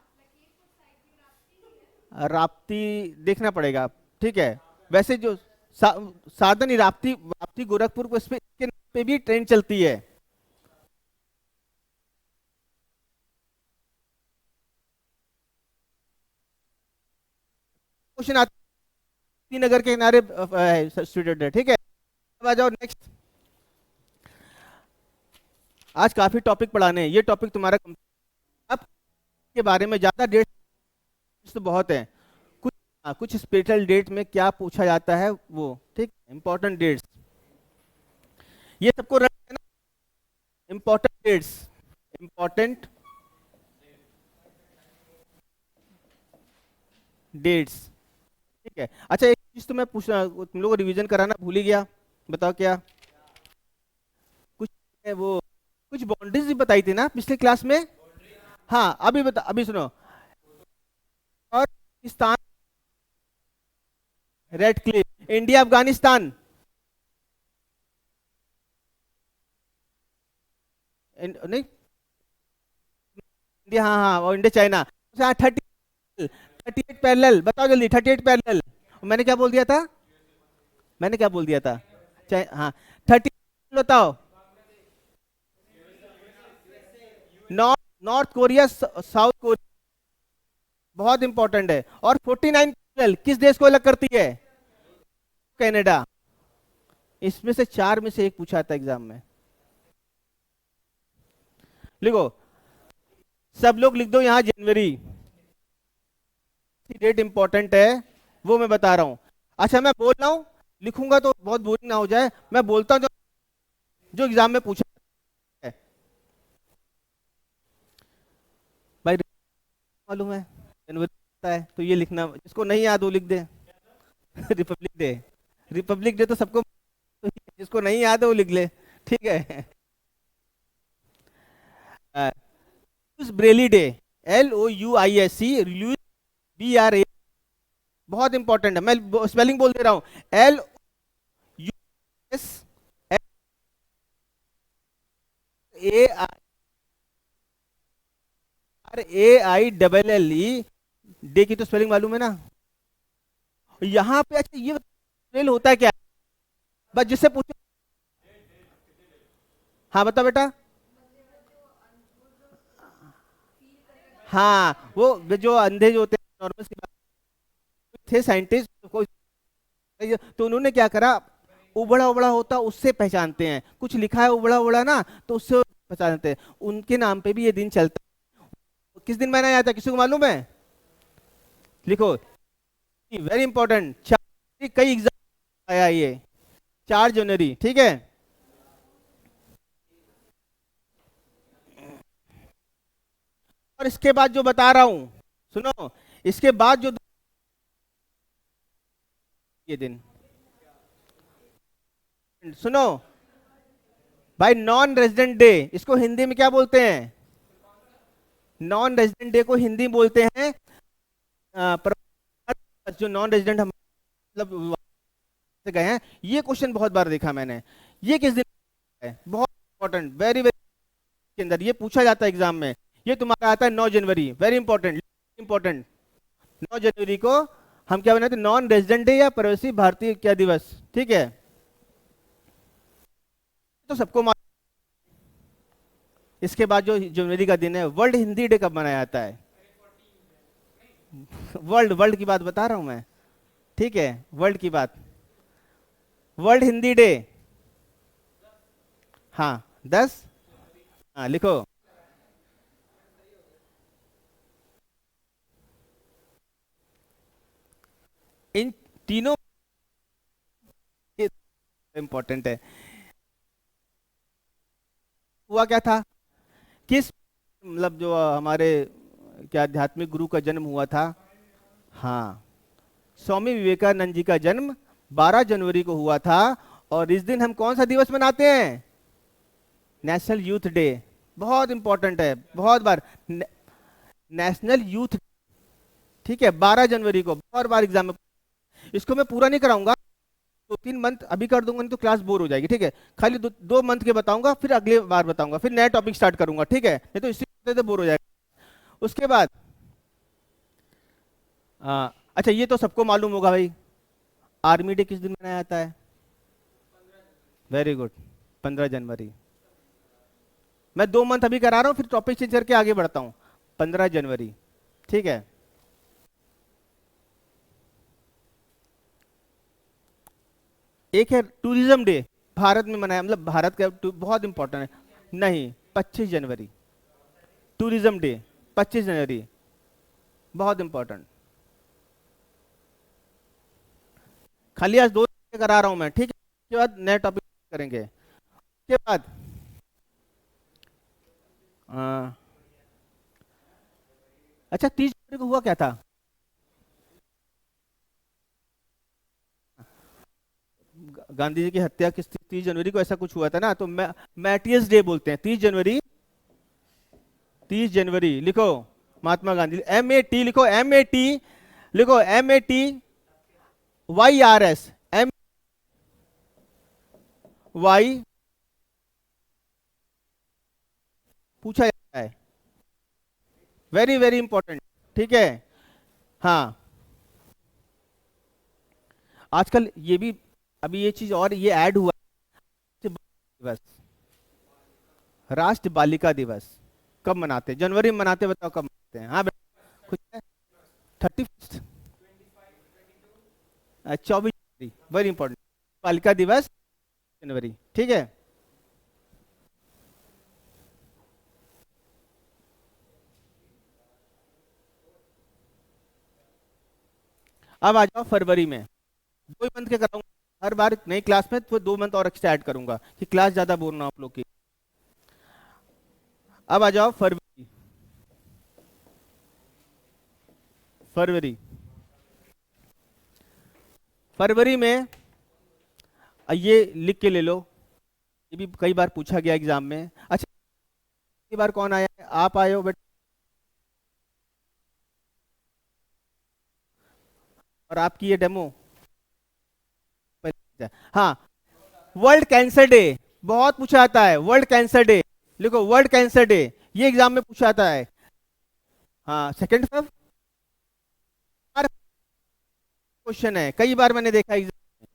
राप्ती देखना पड़ेगा। ठीक है, वैसे जो साधन ही राप्ती, राप्ती गोरखपुर को, इस पे इसके नाम पे भी ट्रेन चलती है। क्वेश्चन आती नगर के किनारे स्टूडेंट है। ठीक है, अब आ जाओ नेक्स्ट। आज काफी टॉपिक पढ़ाने हैं, ये टॉपिक तुम्हारा अब के बारे में ज्यादा डेट तो बहुत है। कुछ कुछ स्पेशल डेट में क्या पूछा जाता है वो, ठीक, इंपॉर्टेंट डेट्स, ये सबको रख देना। Important dates, important dates. ठीक है, अच्छा एक चीज तो मैं पूछना, तुम लोग को रिवीजन कराना भूल ही गया, बताओ क्या? कुछ है वो, कुछ बाउंड्रीज भी बताई थी ना पिछले क्लास में। हाँ, अभी बता, अभी सुनो। और Pakistan, red Cliff, India Afghanistan, नहीं, इंडिया, हाँ हाँ, और इंडिया चाइना। 38 पैरेलल, बताओ जल्दी, 38 पैरेलल। मैंने क्या बोल दिया था? मैंने क्या बोल दिया था? हाँ, 30, बताओ। North, north Korea, south Korea, बहुत इंपॉर्टेंट है। और 49 पैरेलल किस देश को अलग करती है? कनाडा। इसमें से चार में से एक पूछा था एग्जाम में। लिखो, सब लोग लिख दो यहां जनवरी, डेट इंपॉर्टेंट है, वो मैं बता रहा हूं। अच्छा, मैं बोल रहा हूं, लिखूंगा तो बहुत बोरिंग ना हो जाए, मैं बोलता हूं जो जो एग्जाम में पूछा है। भाई, मालूम है जनवरी होता है, तो ये लिखना, जिसको नहीं याद वो लिख दे। रिपब्लिक डे, रिपब्लिक डे तो सबको, जिसको नहीं याद है वो लिख ले। ठीक है, Louis Braille day, LOUISC, Louis, BRA, बहुत इंपॉर्टेंट है, मैं स्पेलिंग बोल दे रहा हूं, LUSARAILLE, डे की तो स्पेलिंग मालूम है ना? यहाँ पे अच्छा ये फेल होता है क्या? बस जिससे पूछो, हाँ बता बेटा। हाँ, वो जो अंधे जो होते हैं, नॉर्मल सी बात, थे साइंटिस्ट को, तो उन्होंने क्या करा, उबड़ा उबड़ा होता उससे पहचानते हैं, कुछ लिखा है उबड़ा उबड़ा ना, तो उससे पहचानते हैं, उनके नाम पे भी ये दिन चलता है। किस दिन मनाया जाता है, किसी को मालूम है? लिखो, वेरी इंपॉर्टेंट, कई एग्जाम आया ये, 4 जनवरी। ठीक है, और इसके बाद जो बता रहा हूं, सुनो, इसके बाद जो ये दिन, सुनो भाई, नॉन रेजिडेंट डे, इसको हिंदी में क्या बोलते हैं? नॉन रेजिडेंट डे को हिंदी में बोलते हैं जो नॉन रेजिडेंट हम मतलब से गए हैं। ये क्वेश्चन बहुत बार देखा मैंने, ये किस दिन है, बहुत इंपॉर्टेंट, वेरी वेरी, के अंदर ये पूछा जाता है एग्जाम में। ये तुम्हारा आता है 9 जनवरी, वेरी इंपॉर्टेंट, इंपॉर्टेंट। 9 जनवरी को हम क्या बनाते हैं? नॉन रेजिडेंट डे या प्रवासी भारतीय क्या दिवस, ठीक है? तो सबको मालूम। इसके बाद जो जनवरी का दिन है, वर्ल्ड हिंदी डे कब मनाया जाता है? वर्ल्ड, वर्ल्ड की बात बता रहा हूं मैं, ठीक है, वर्ल्ड की बात। वर्ल्ड हिंदी डे, हाँ 10, हाँ लिखो। इन तीनों इंपॉर्टेंट है। हुआ क्या था, किस मतलब जो हमारे क्या आध्यात्मिक गुरु का जन्म हुआ था? हाँ, स्वामी विवेकानंद जी का जन्म 12 जनवरी को हुआ था। और इस दिन हम कौन सा दिवस मनाते हैं? National youth day. बहुत इंपॉर्टेंट है, बहुत बार नेशनल यूथ, ठीक है, 12 जनवरी को बहुत बार एग्जाम में। इसको मैं पूरा नहीं कराऊंगा, 2-3 मंथ अभी कर दूंगा, नहीं तो क्लास बोर हो जाएगी, ठीक है? खाली 2 मंथ के बताऊंगा, फिर अगले बार बताऊंगा, फिर नया टॉपिक स्टार्ट करूंगा, ठीक है? नहीं तो इसी बोर हो जाएगा। उसके बाद अच्छा, ये तो सबको मालूम होगा भाई, आर्मी डे किस दिन मनाया जाता है? वेरी गुड, 15 जनवरी। मैं 2 मंथ अभी करा रहा हूँ, फिर टॉपिक चेंज करके आगे बढ़ता हूँ। 15 जनवरी, ठीक है। एक है टूरिज्म डे, भारत में मनाया, मतलब भारत का बहुत इंपॉर्टेंट है। नहीं, 25 जनवरी, टूरिज्म डे 25 जनवरी, बहुत इंपॉर्टेंट। खाली आज 2 करा रहा हूं मैं, ठीक है? उसके बाद नए टॉपिक करेंगे। उसके बाद अ, अच्छा, 30 जनवरी को हुआ क्या था? गांधी जी की हत्या किस 30 जनवरी को ऐसा कुछ हुआ था ना, तो मैटियस डे बोलते हैं 30 जनवरी। 30 जनवरी लिखो, महात्मा गांधी, MAT लिखो, MAT लिखो, MATYRS, MY पूछा जाता है, वेरी वेरी इंपॉर्टेंट, ठीक है? हाँ, आजकल ये भी, अभी ये चीज और ये ऐड हुआ है, दिवस, राष्ट्र बालिका दिवस कब मनाते हैं? जनवरी में मनाते हैं, बताओ कब मनाते हैं? हाँ बेटा, कुछ है? 31, 24 जनवरी, वेरी इंपॉर्टेंट, बालिका दिवस जनवरी, ठीक है? अब आ जाओ फरवरी में, 2 मंथ के कराऊंगा हर बार नई क्लास में, तो 2 मंथ और एक्स्ट्रा ऐड करूंगा कि क्लास ज्यादा बोर ना हो आप लोग की। अब आ जाओ फरवरी, फरवरी, फरवरी में ये लिख के ले लो, ये भी कई बार पूछा गया एग्जाम में। अच्छा, कई बार कौन आया है? आप आए हो बेटा, और आपकी ये डेमो, हाँ। वर्ल्ड कैंसर डे, बहुत पूछा जाता है, वर्ल्ड कैंसर डे लिखो, वर्ल्ड कैंसर डे, ये एग्जाम में पूछा जाता है। हाँ, 2 फेब, क्वेश्चन है, कई बार मैंने देखा एग्जाम,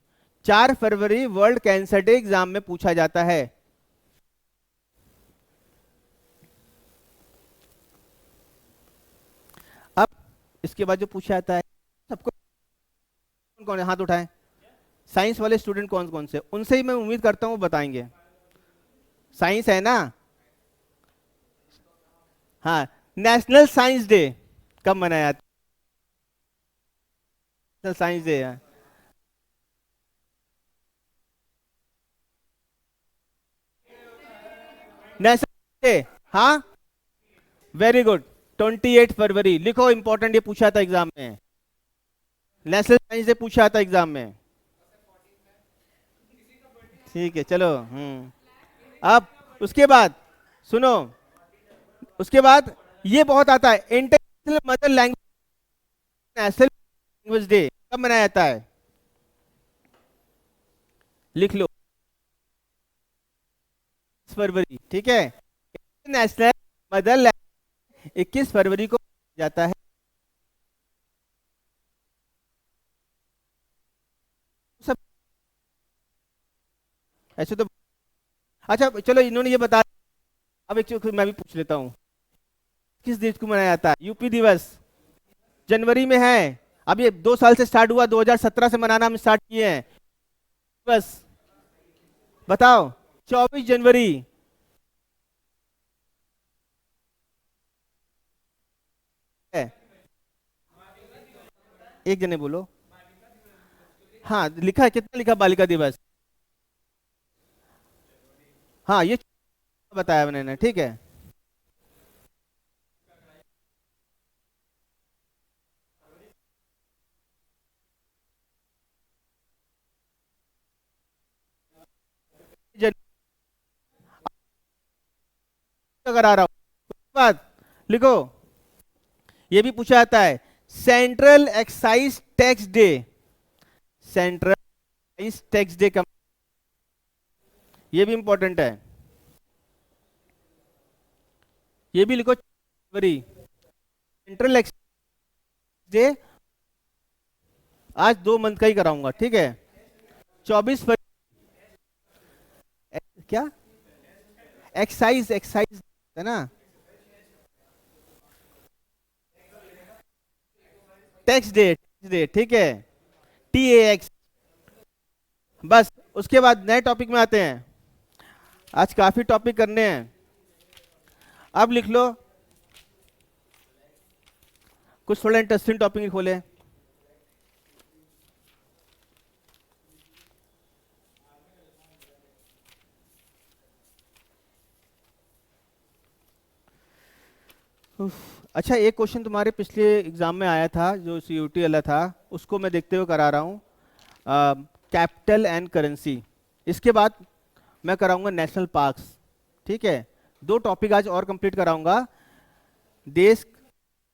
4 फरवरी वर्ल्ड कैंसर डे एग्जाम में पूछा जाता है। अब इसके बाद जो पूछा जाता है, सबको, कौन कौन है हाथ उठाएं? साइंस वाले स्टूडेंट कौन कौन से, उनसे ही मैं उम्मीद करता हूँ बताएंगे। साइंस है ना? हाँ, नेशनल साइंस डे कब मनाया जाता है? नेशनल साइंस डे है, नेशनल डे, हाँ, वेरी गुड, 28 फरवरी लिखो, इंपॉर्टेंट, ये पूछा था एग्जाम में, नेशनल साइंस से पूछा था एग्जाम में। ठीक है चलो। अब उसके बाद सुनो, उसके बाद ये बहुत आता है, international mother language, national language day कब मनाया जाता है? लिख लो, 21 फरवरी, ठीक है। नेशनल मदर लैंग्वेज 21 फरवरी को जाता है। सब ऐसे तो, अच्छा चलो, इन्होंने ये बता, अब एक चीज मैं भी पूछ लेता हूँ, किस देश को मनाया जाता है यूपी दिवस? जनवरी में है, अब ये 2 साल से स्टार्ट हुआ, 2017 से मनाना हम स्टार्ट किए हैं। बस बताओ, 24 जनवरी। है, एक जने बोलो। हाँ लिखा है, कितना लिखा बालिका दिवस? हाँ ये बताया मैंने, ठीक है। जनवरी करा रहा हूँ, उसके बाद लिखो, ये भी पूछा जाता है, central excise tax day, central excise tax day का, ये भी इंपॉर्टेंट है, ये भी लिखो, जनवरी, सेंट्रल एक्साइज डे। आज 2 मंथ का ही कराऊंगा, ठीक है। 24 फरवरी, क्या एक्साइज, एक्साइज है ना, टैक्स डे, टैक्स डे, ठीक है, TAX। बस उसके बाद नए टॉपिक में आते हैं, आज काफी टॉपिक करने हैं। अब लिख लो कुछ थोड़ा इंटरेस्टिंग टॉपिक ही खोले। उफ, अच्छा, एक क्वेश्चन तुम्हारे पिछले एग्जाम में आया था, जो CUT वाला था, उसको मैं देखते हुए करा रहा हूँ, कैपिटल एंड करेंसी। इसके बाद मैं कराऊंगा नेशनल पार्क्स, ठीक है। 2 टॉपिक आज और कंप्लीट कराऊंगा, देश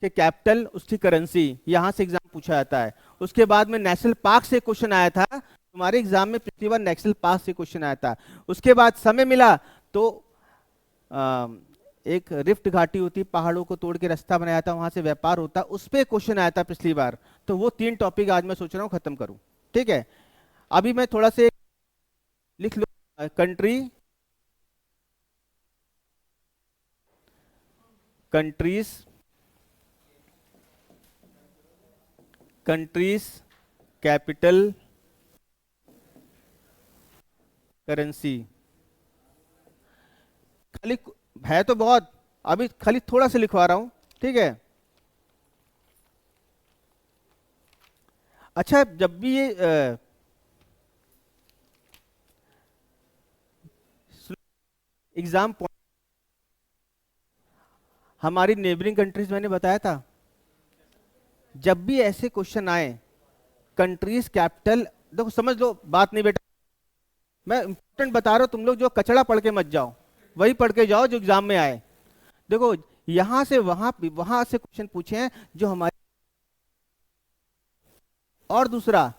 के कैपिटल, उसकी करेंसी, यहाँ से एग्जाम पूछा जाता है। उसके बाद में नेशनल पार्क से क्वेश्चन आया था तुम्हारे एग्जाम में, पिछली बार नेशनल पार्क से क्वेश्चन आया था। उसके बाद समय मिला तो एक रिफ्ट घाटी होती, पहाड़ों को तोड़ के रास्ता बनाया था, वहां से व्यापार होता, उस पर क्वेश्चन आया था पिछली बार। तो वो 3 टॉपिक आज मैं सोच रहा हूँ खत्म करूँ, ठीक है। अभी मैं थोड़ा से लिख लो, country, countries, countries capital currency. खाली है तो बहुत, अभी खाली थोड़ा सा लिखवा रहा हूं, ठीक है। अच्छा, जब भी ये एग्जाम, हमारी नेबरिंग कंट्रीज मैंने बताया था, जब भी ऐसे क्वेश्चन आए, कंट्रीज कैपिटल, देखो समझ लो बात, नहीं बेटा, मैं इंपॉर्टेंट बता रहा हूं, तुम लोग जो कचड़ा पढ़ के मत जाओ, वही पढ़ के जाओ जो एग्जाम में आए। देखो यहां से वहां, वहां से क्वेश्चन पूछे हैं जो हमारे, और दूसरा,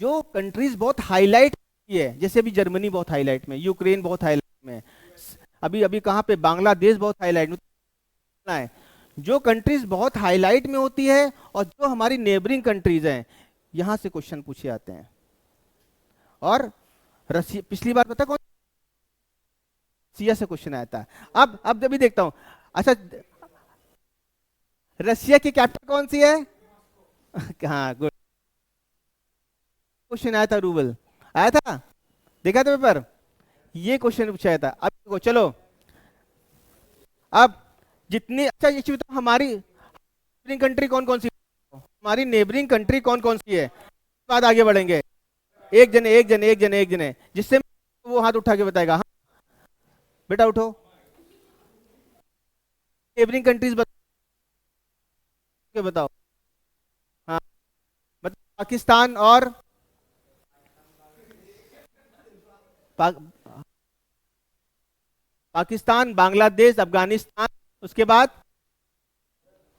जो कंट्रीज बहुत हाईलाइट की है, जैसे अभी जर्मनी बहुत हाईलाइट में, यूक्रेन बहुत हाईलाइट में, अभी अभी कहाँ पे, बांग्लादेश बहुत हाईलाइट में है। जो कंट्रीज बहुत हाईलाइट में होती है और जो हमारी नेबरिंग कंट्रीज हैं, यहां से क्वेश्चन पूछे जाते हैं। और रसिया, पिछली बार पता कौन, रसिया से क्वेश्चन आया था। अब जब भी देखता हूं, अच्छा, रसिया की कैपिटल कौन सी है? हाँ गुड, क्वेश्चन आया था, रूबल आया था, देखा था पेपर, ये क्वेश्चन पूछा था। अब देखो चलो, अब जितनी, अच्छा ये चीज तो, हमारी नेबरिंग कंट्री कौन कौन सी, हमारी नेबरिंग कंट्री कौन कौन सी है, बाद आगे बढ़ेंगे। एक जने, एक जने, एक जने, एक जने, जिससे वो हाथ उठा के बताएगा। हाँ बेटा उठो, नेबरिंग कंट्रीज बता, के बताओ। हाँ, मतलब पाकिस्तान और पा, पाकिस्तान, बांग्लादेश, अफगानिस्तान, उसके बाद,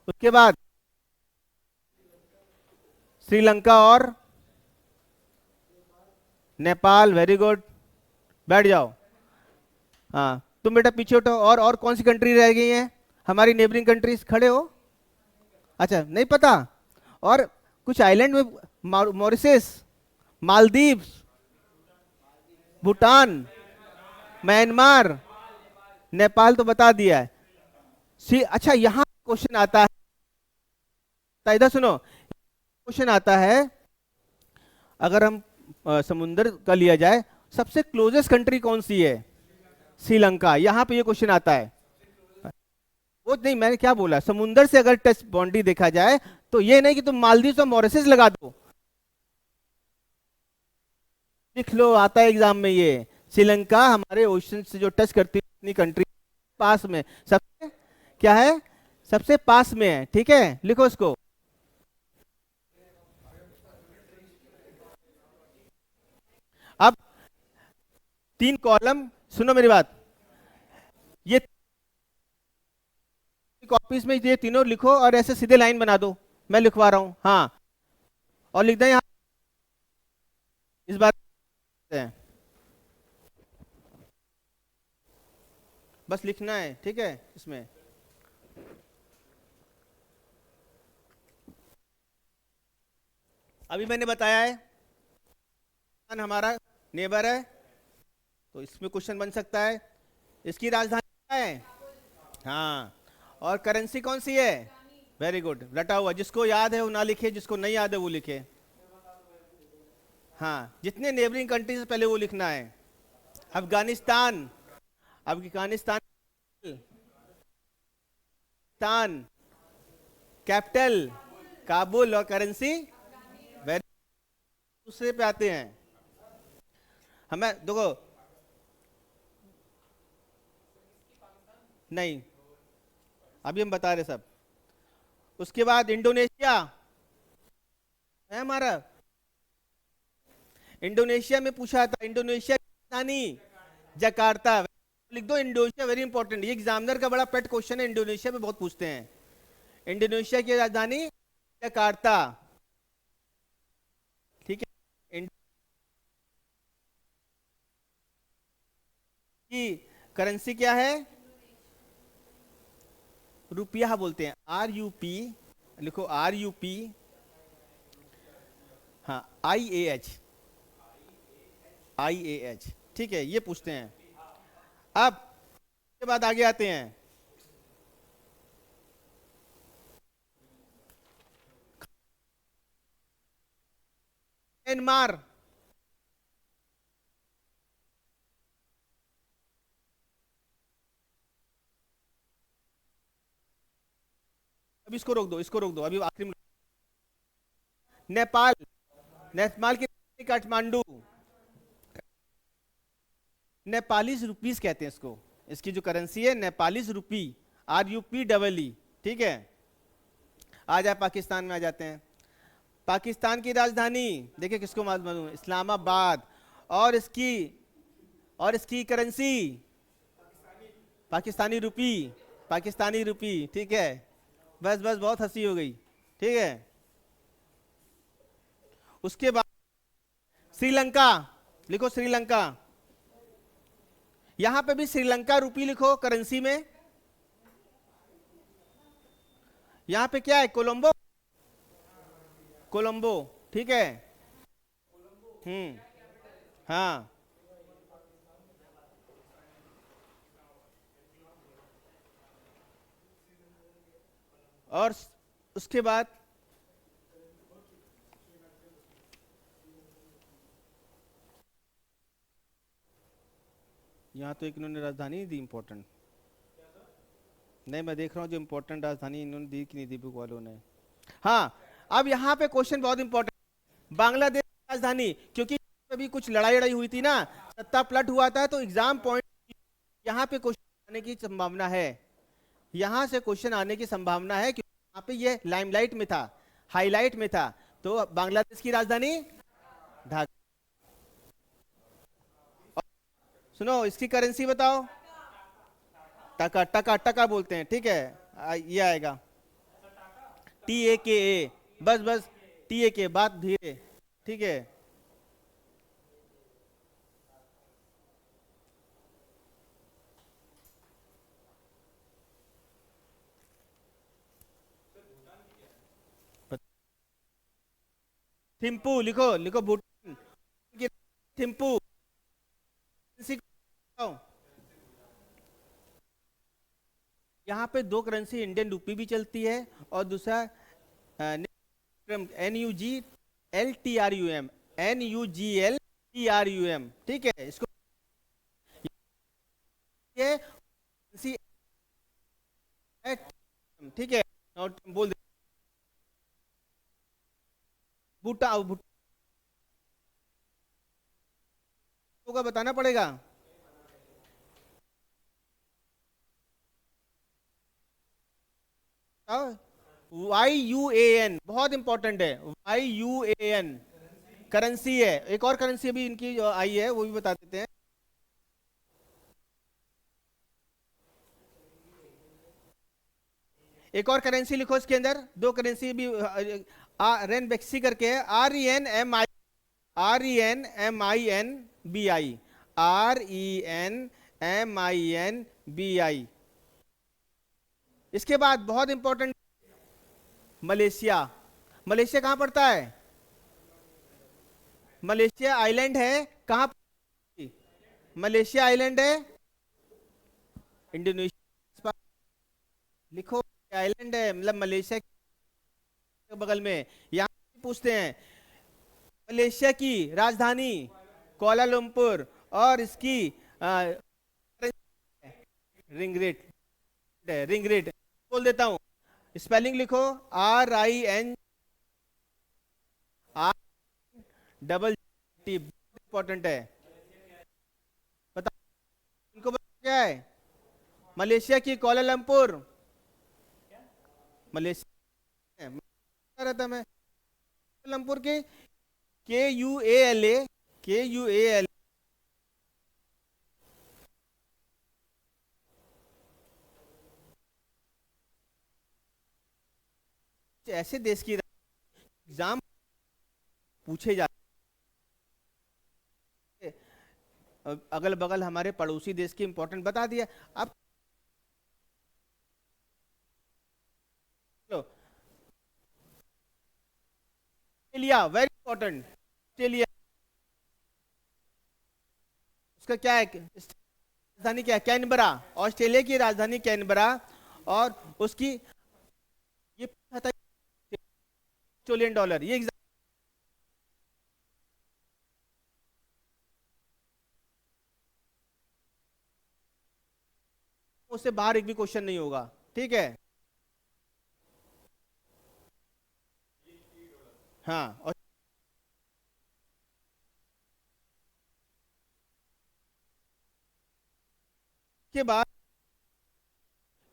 उसके बाद श्रीलंका और नेपाल। वेरी गुड, बैठ जाओ। हाँ, तुम बेटा पीछे उठो। और कौन सी कंट्री रह गई है हमारी नेबरिंग कंट्रीज? खड़े हो। अच्छा, नहीं पता। और कुछ आइलैंड में, मॉरिशस, मालदीव्स, भूटान, म्यांमार, नेपाल तो बता दिया है। अच्छा, यहां क्वेश्चन आता है, तो इधर सुनो, क्वेश्चन आता है, अगर हम समुंदर का लिया जाए, सबसे क्लोजेस्ट कंट्री कौन सी है? श्रीलंका। यहां पे ये क्वेश्चन आता है। वो नहीं, मैंने क्या बोला, समुंदर से अगर टच बाउंड्री देखा जाए, तो ये नहीं कि तुम मालदीव और मॉरिशस लगा दो। लिख लो, आता है एग्जाम में ये। श्रीलंका हमारे ओशन से जो टच करती है अपनी कंट्री, पास में सबसे, क्या है, सबसे पास में है। ठीक है, लिखो इसको। अब 3 कॉलम, सुनो मेरी बात, ये कॉपीज में ये तीनों लिखो और ऐसे सीधे लाइन बना दो। मैं लिखवा रहा हूं, हाँ, और लिख दें यहां इस बात है, बस लिखना है। ठीक है, इसमें अभी मैंने बताया है हमारा नेबर है, तो इसमें क्वेश्चन बन सकता है। इसकी राजधानी क्या है? हाँ, और करेंसी कौन सी है? वेरी गुड, रटा हुआ। जिसको याद है वो ना लिखे, जिसको नहीं याद है वो लिखे। हाँ, जितने नेबरिंग कंट्री से पहले वो लिखना है। अफगानिस्तान, अफगानिस्तान, पाकिस्तान, कैपिटल काबुल, और करेंसी वेरी, दूसरे पे आते हैं। हमें देखो, नहीं, अभी हम बता रहे सब। उसके बाद इंडोनेशिया है हमारा। इंडोनेशिया में पूछा था, इंडोनेशिया की राजधानी जकार्ता। लिख दो इंडोनेशिया, वेरी इंपॉर्टेंट। ये एग्जामिनर का बड़ा पेट क्वेश्चन है, इंडोनेशिया में बहुत पूछते हैं। इंडोनेशिया की राजधानी जकार्ता। ठीक है, की करेंसी क्या है? रुपया बोलते हैं, RUP। लिखो RUP, हाँ, IAH। ठीक है, ये पूछते हैं। अब के बाद आगे आते हैं, म्यांमार। अब इसको रोक दो, इसको रोक दो, अभी आखिरी में। नेपाल, नेपाल की काठमांडू। नेपालीज रुपीस कहते हैं इसको। इसकी जो करेंसी है नेपालीज रुपी, RUPEE। ठीक है, आ जाए पाकिस्तान में, आ जाते हैं। पाकिस्तान की राजधानी देखिए, किसको मालूम? इस्लामाबाद। और इसकी, और इसकी करेंसी पाकिस्तानी रुपी, पाकिस्तानी रुपी। ठीक है, बस बस, बहुत हंसी हो गई। ठीक है, उसके बाद श्रीलंका। लिखो श्रीलंका, यहां पे भी श्रीलंका रुपी लिखो करेंसी में। यहां पे क्या है? कोलंबो, कोलंबो। ठीक है, हाँ, और उसके बाद यहां तो एक इन्होंने राजधानी नहीं दी इंपॉर्टेंट। नहीं, मैं देख रहा हूं जो इंपॉर्टेंट राजधानी इन्होंने दी कि नहीं दी बुक वालों ने। हाँ, अब यहाँ पे क्वेश्चन बहुत इंपॉर्टेंट, बांग्लादेश की राजधानी, क्योंकि अभी कुछ लड़ाई लड़ाई हुई थी ना, सत्ता पलट हुआ था, तो एग्जाम पॉइंट यहाँ पे क्वेश्चन आने की संभावना है। यहां से क्वेश्चन आने की संभावना है, यहाँ पे ये लाइमलाइट में था, हाईलाइट में था। तो बांग्लादेश की राजधानी ढाका। सुनो, इसकी करेंसी बताओ। टका, टका, टका बोलते हैं, ठीक है। ये आएगा TAKA। बस बस, TAK, बात धीरे, ठीक है। थिम्पू लिखो, लिखो भूटान की थिम्पू। यहाँ पे दो करेंसी, इंडियन रूपी भी चलती है और दूसरा NUGLTRUM, NUGLTRUM, ठीक है। इसको ये currency है, ठीक है। और बोल दे भूटान होगा, बताना पड़ेगा। YUAN बहुत इंपॉर्टेंट है, YUAN करेंसी है। एक और करेंसी अभी इनकी जो आई है वो भी बता देते हैं। एक और करेंसी लिखो इसके अंदर, दो करेंसी भी रेन बेक्सी करके है, RENMI, RENMINBI, RENMINBI। इसके बाद बहुत इंपॉर्टेंट, मलेशिया। मलेशिया कहां पड़ता है? मलेशिया आइलैंड है, कहां? मलेशिया आइलैंड है इंडोनेशिया, लिखो। आइलैंड है, मतलब मलेशिया के बगल में। यहां पूछते हैं मलेशिया की राजधानी कोलालमपुर और इसकी रिंगरेट, रिंगरेट बोल देता हूं। स्पेलिंग लिखो, RIN RTT, इंपॉर्टेंट है। बता, इनको बता क्या है? मलेशिया की कोलालमपुर, मलेशिया रहता मैं, कोलालमपुर के KUALA ऐसे देश की एग्जाम पूछे जाते, अगल बगल हमारे पड़ोसी देश की इंपॉर्टेंट बता दिया। अब ऑस्ट्रेलिया, वेरी इंपॉर्टेंट। ऑस्ट्रेलिया, उसका क्या है राजधानी, क्या है? कैनबरा। ऑस्ट्रेलिया की राजधानी कैनबरा। और उसकी ये ऑस्ट्रेलियन डॉलर, ये उससे बाहर एक भी क्वेश्चन नहीं होगा, ठीक है। हाँ, और के बाद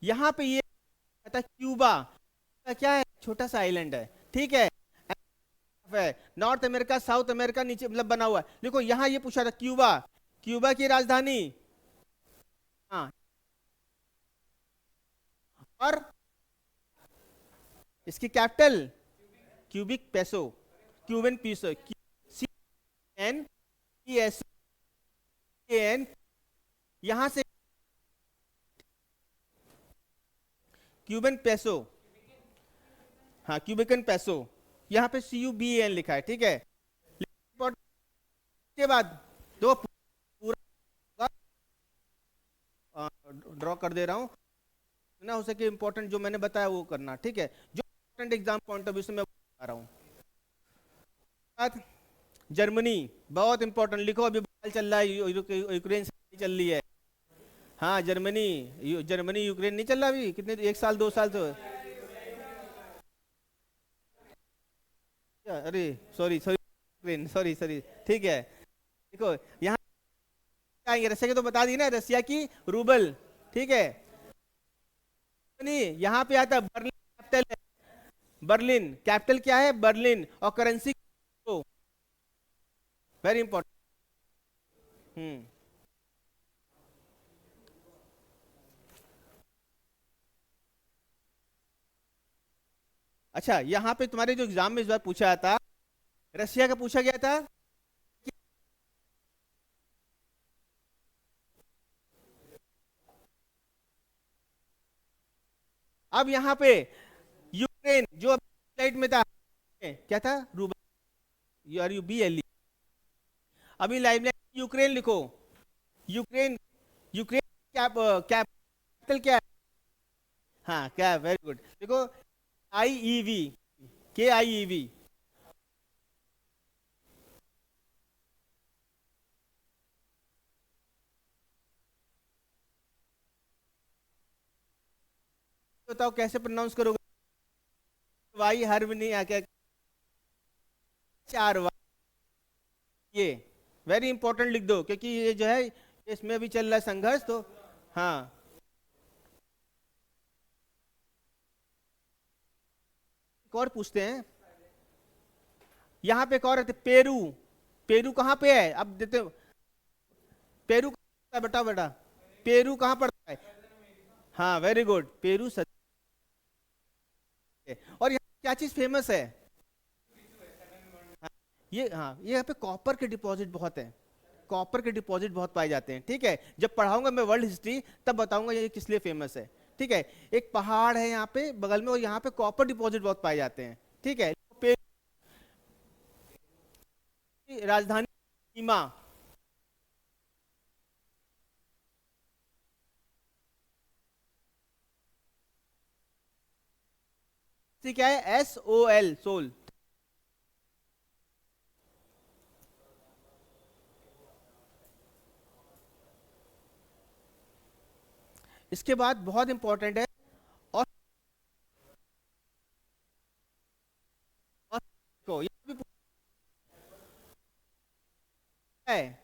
यहाँ पे ये था क्यूबा, क्या है? छोटा सा आइलैंड है, ठीक है। नॉर्थ अमेरिका, साउथ अमेरिका नीचे मतलब बना हुआ है। देखो यहाँ ये पूछा था क्यूबा, क्यूबा की राजधानी, हाँ। और इसकी capital cubic peso, Cuban peso, CNPSO, यहां से क्यूबन पेसो, हाँ क्यूबिकन पेसो, यहाँ पे CUBAN लिखा है, ठीक है। के बाद दो पूरा ड्रॉ कर दे रहा हूं ना, हो सके इंपॉर्टेंट जो मैंने बताया वो करना, ठीक है। जो important exam point of view से मैं बता रहा हूं। जर्मनी बहुत इंपॉर्टेंट, लिखो। अभी बवाल चल रहा है, यूक्रेन से चल रही है। हाँ जर्मनी, जर्मनी यूक्रेन नहीं चल रहा अभी कितने, 1 साल 2 साल तो। अरे sorry sorry, Ukraine, sorry sorry, ठीक है। देखो यहाँ आएंगे, रशिया की तो बता दी ना, रशिया की रूबल, ठीक है। नहीं, यहाँ पे आता है बर्लिन, कैपिटल है बर्लिन, कैपिटल क्या है? बर्लिन। और करेंसी, वेरी इंपॉर्टेंट। हम्म। अच्छा, यहाँ पे तुम्हारे जो एग्जाम में इस बार पूछा था, रशिया का पूछा गया था। अब यहाँ पे यूक्रेन, जो स्लाइड में था, क्या था? Rouble, RUBLE। अभी लाइव में यूक्रेन लिखो। यूक्रेन, यूक्रेन कैपिटल क्या है? हाँ, क्या, वेरी गुड। देखो, IEV, KIEV। बताओ कैसे प्रोनाउंस करोगे? वाई हर्व नहीं क्या? 4 वाई, ये वेरी इंपॉर्टेंट लिख दो, क्योंकि ये जो है इसमें अभी चल रहा है संघर्ष, तो हाँ। एक और पूछते हैं, यहाँ पे एक और है, पेरू। पेरू कहाँ पे है? अब देते हो। पेरू कहाँ पड़ता है? बताओ बेटा, पेरू कहाँ पड़ता है? हाँ, वेरी गुड, पेरू सच है। और यहाँ क्या चीज फेमस है? हाँ, ये, हाँ, ये यहाँ पे कॉपर के डिपॉजिट बहुत है। कॉपर के डिपॉजिट बहुत पाए जाते हैं। ठीक है, जब पढ़ाऊंगा मैं वर्ल्ड हिस्ट्री, तब बताऊंगा ये किस लिए फेमस है। ठीक है, एक पहाड़ है यहाँ पे बगल में, और यहाँ पे कॉपर डिपॉजिट बहुत पाए जाते हैं। ठीक है, राजधानी लीमा। क्या है? SOL, Sol. इसके बाद बहुत इंपॉर्टेंट है, और को ये भी पूछा है।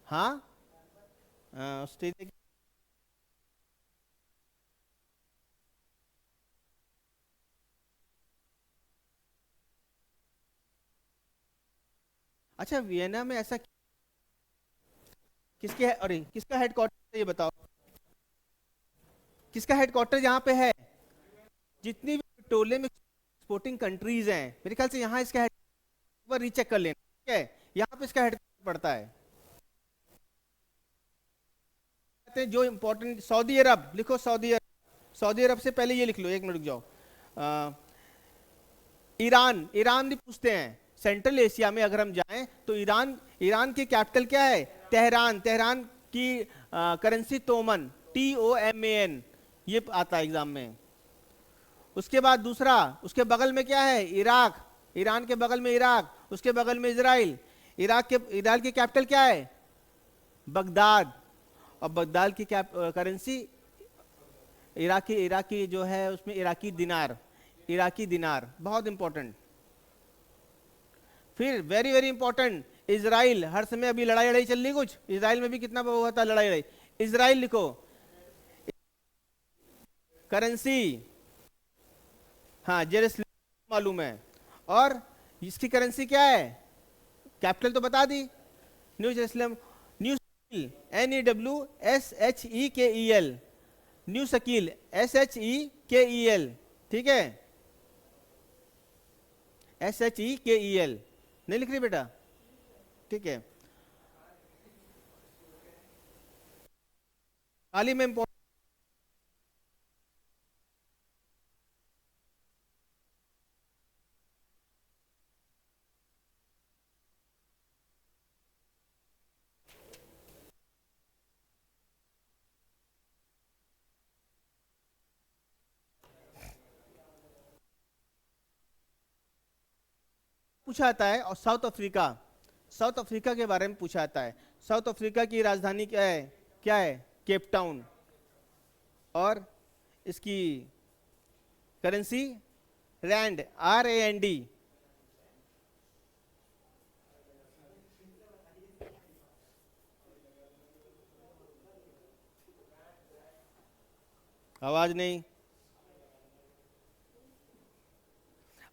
हाँ, ऑस्ट्रेलिया की। अच्छा, वियना में ऐसा किसके है? अरे, किसका हेडक्वार्टर है ये बताओ? किसका हेडक्वार्टर यहाँ पे है? जितनी भी पेट्रोलियम एक्सपोर्टिंग कंट्रीज हैं, मेरे ख्याल से यहाँ इसका हेडक्वार्टर रीचेक कर लेना। ठीक है, यहाँ पे इसका हेडक्वार्टर पड़ता है। कहते हैं जो इंपॉर्टेंट, सऊदी अरब लिखो, सऊदी अरब। सऊदी अरब से पहले ये लिख लो, एक मिनट रुक जाओ। ईरान, ईरान भी पूछते हैं। सेंट्रल एशिया में अगर हम जाएं तो ईरान, ईरान की कैपिटल क्या है? तेहरान। तेहरान की करेंसी तोमन, TOMAN, ये आता है एग्जाम में। उसके बाद दूसरा, उसके बगल में क्या है? इराक। ईरान के बगल में इराक, उसके बगल में इजराइल। इराक की कैपिटल क्या है? बगदाद। और बगदाद की करेंसी इराकी, इराकी जो है उसमें इराकी दिनार। इराकी दिनार बहुत इंपॉर्टेंट। फिर वेरी वेरी इंपॉर्टेंट, इजराइल। हर समय अभी लड़ाई लड़ाई चल रही कुछ, इजराइल में भी कितना हुआ था लड़ाई लड़ाई। इजराइल लिखो, करेंसी, हाँ, जेरूसलम मालूम है। और इसकी करेंसी क्या है? कैपिटल तो बता दी, new Jerusalem. New shekel, NEWSHEKEL, new shekel, SHEKEL। ठीक है, SHEKEL। नहीं लिख रही बेटा? ठीक है, हाल ही में पूछा आता है। और साउथ अफ्रीका, साउथ अफ्रीका के बारे में पूछा आता है। साउथ अफ्रीका की राजधानी क्या है? क्या है? Cape Town. और इसकी करेंसी रैंड, RAND। आवाज नहीं।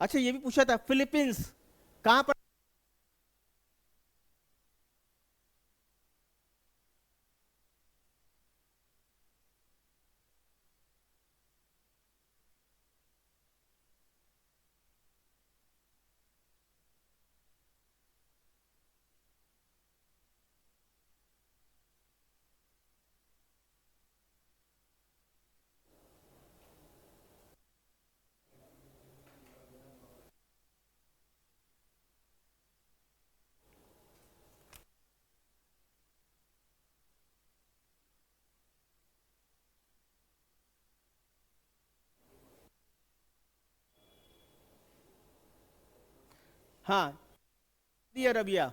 अच्छा ये भी पूछा था, फिलीपींस कहाँ पर? हाँ, Saudi Arabia.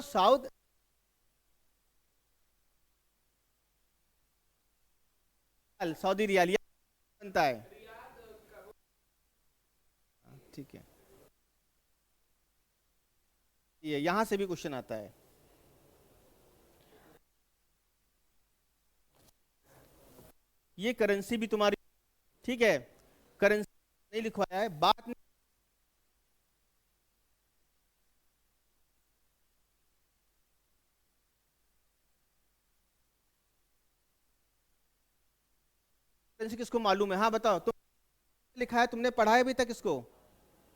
South, Saudi riyal ये बनता है। ठीक है, ये यहां से भी क्वेश्चन आता है। ये करेंसी भी तुम्हारी, ठीक है, करेंसी नहीं लिखवाया है बात नहीं। करेंसी किसको मालूम है? हाँ बताओ तुम, लिखा है तुमने, पढ़ा है अभी तक इसको?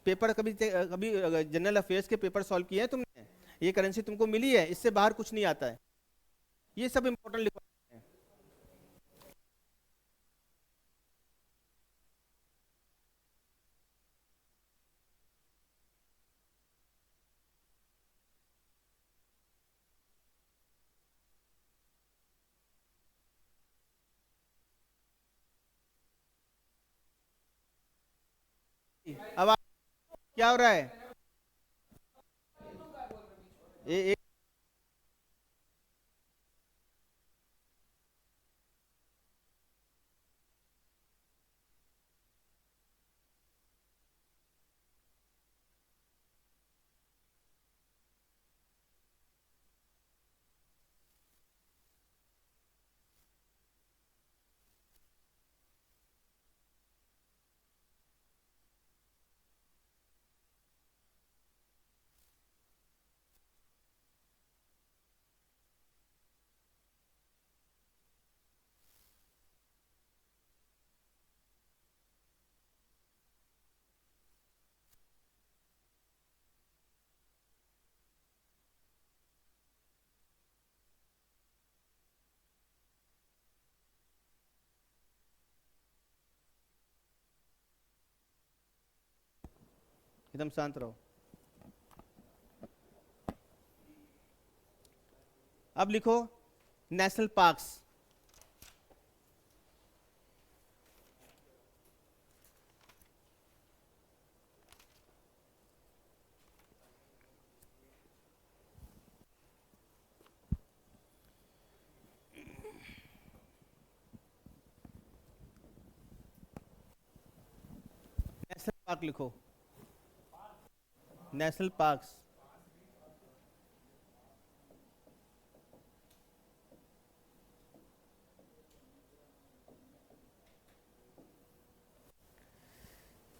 पेपर कभी कभी जनरल अफेयर्स के पेपर सॉल्व किए हैं तुमने? ये करेंसी तुमको मिली है, इससे बाहर कुछ नहीं आता है। ये सब इंपॉर्टेंट लिखवा है। अब क्या हो रहा है? एक एकदम शांत रहो। अब लिखो नेशनल पार्क्स। नेशनल पार्क लिखो, नेशनल पार्क्स।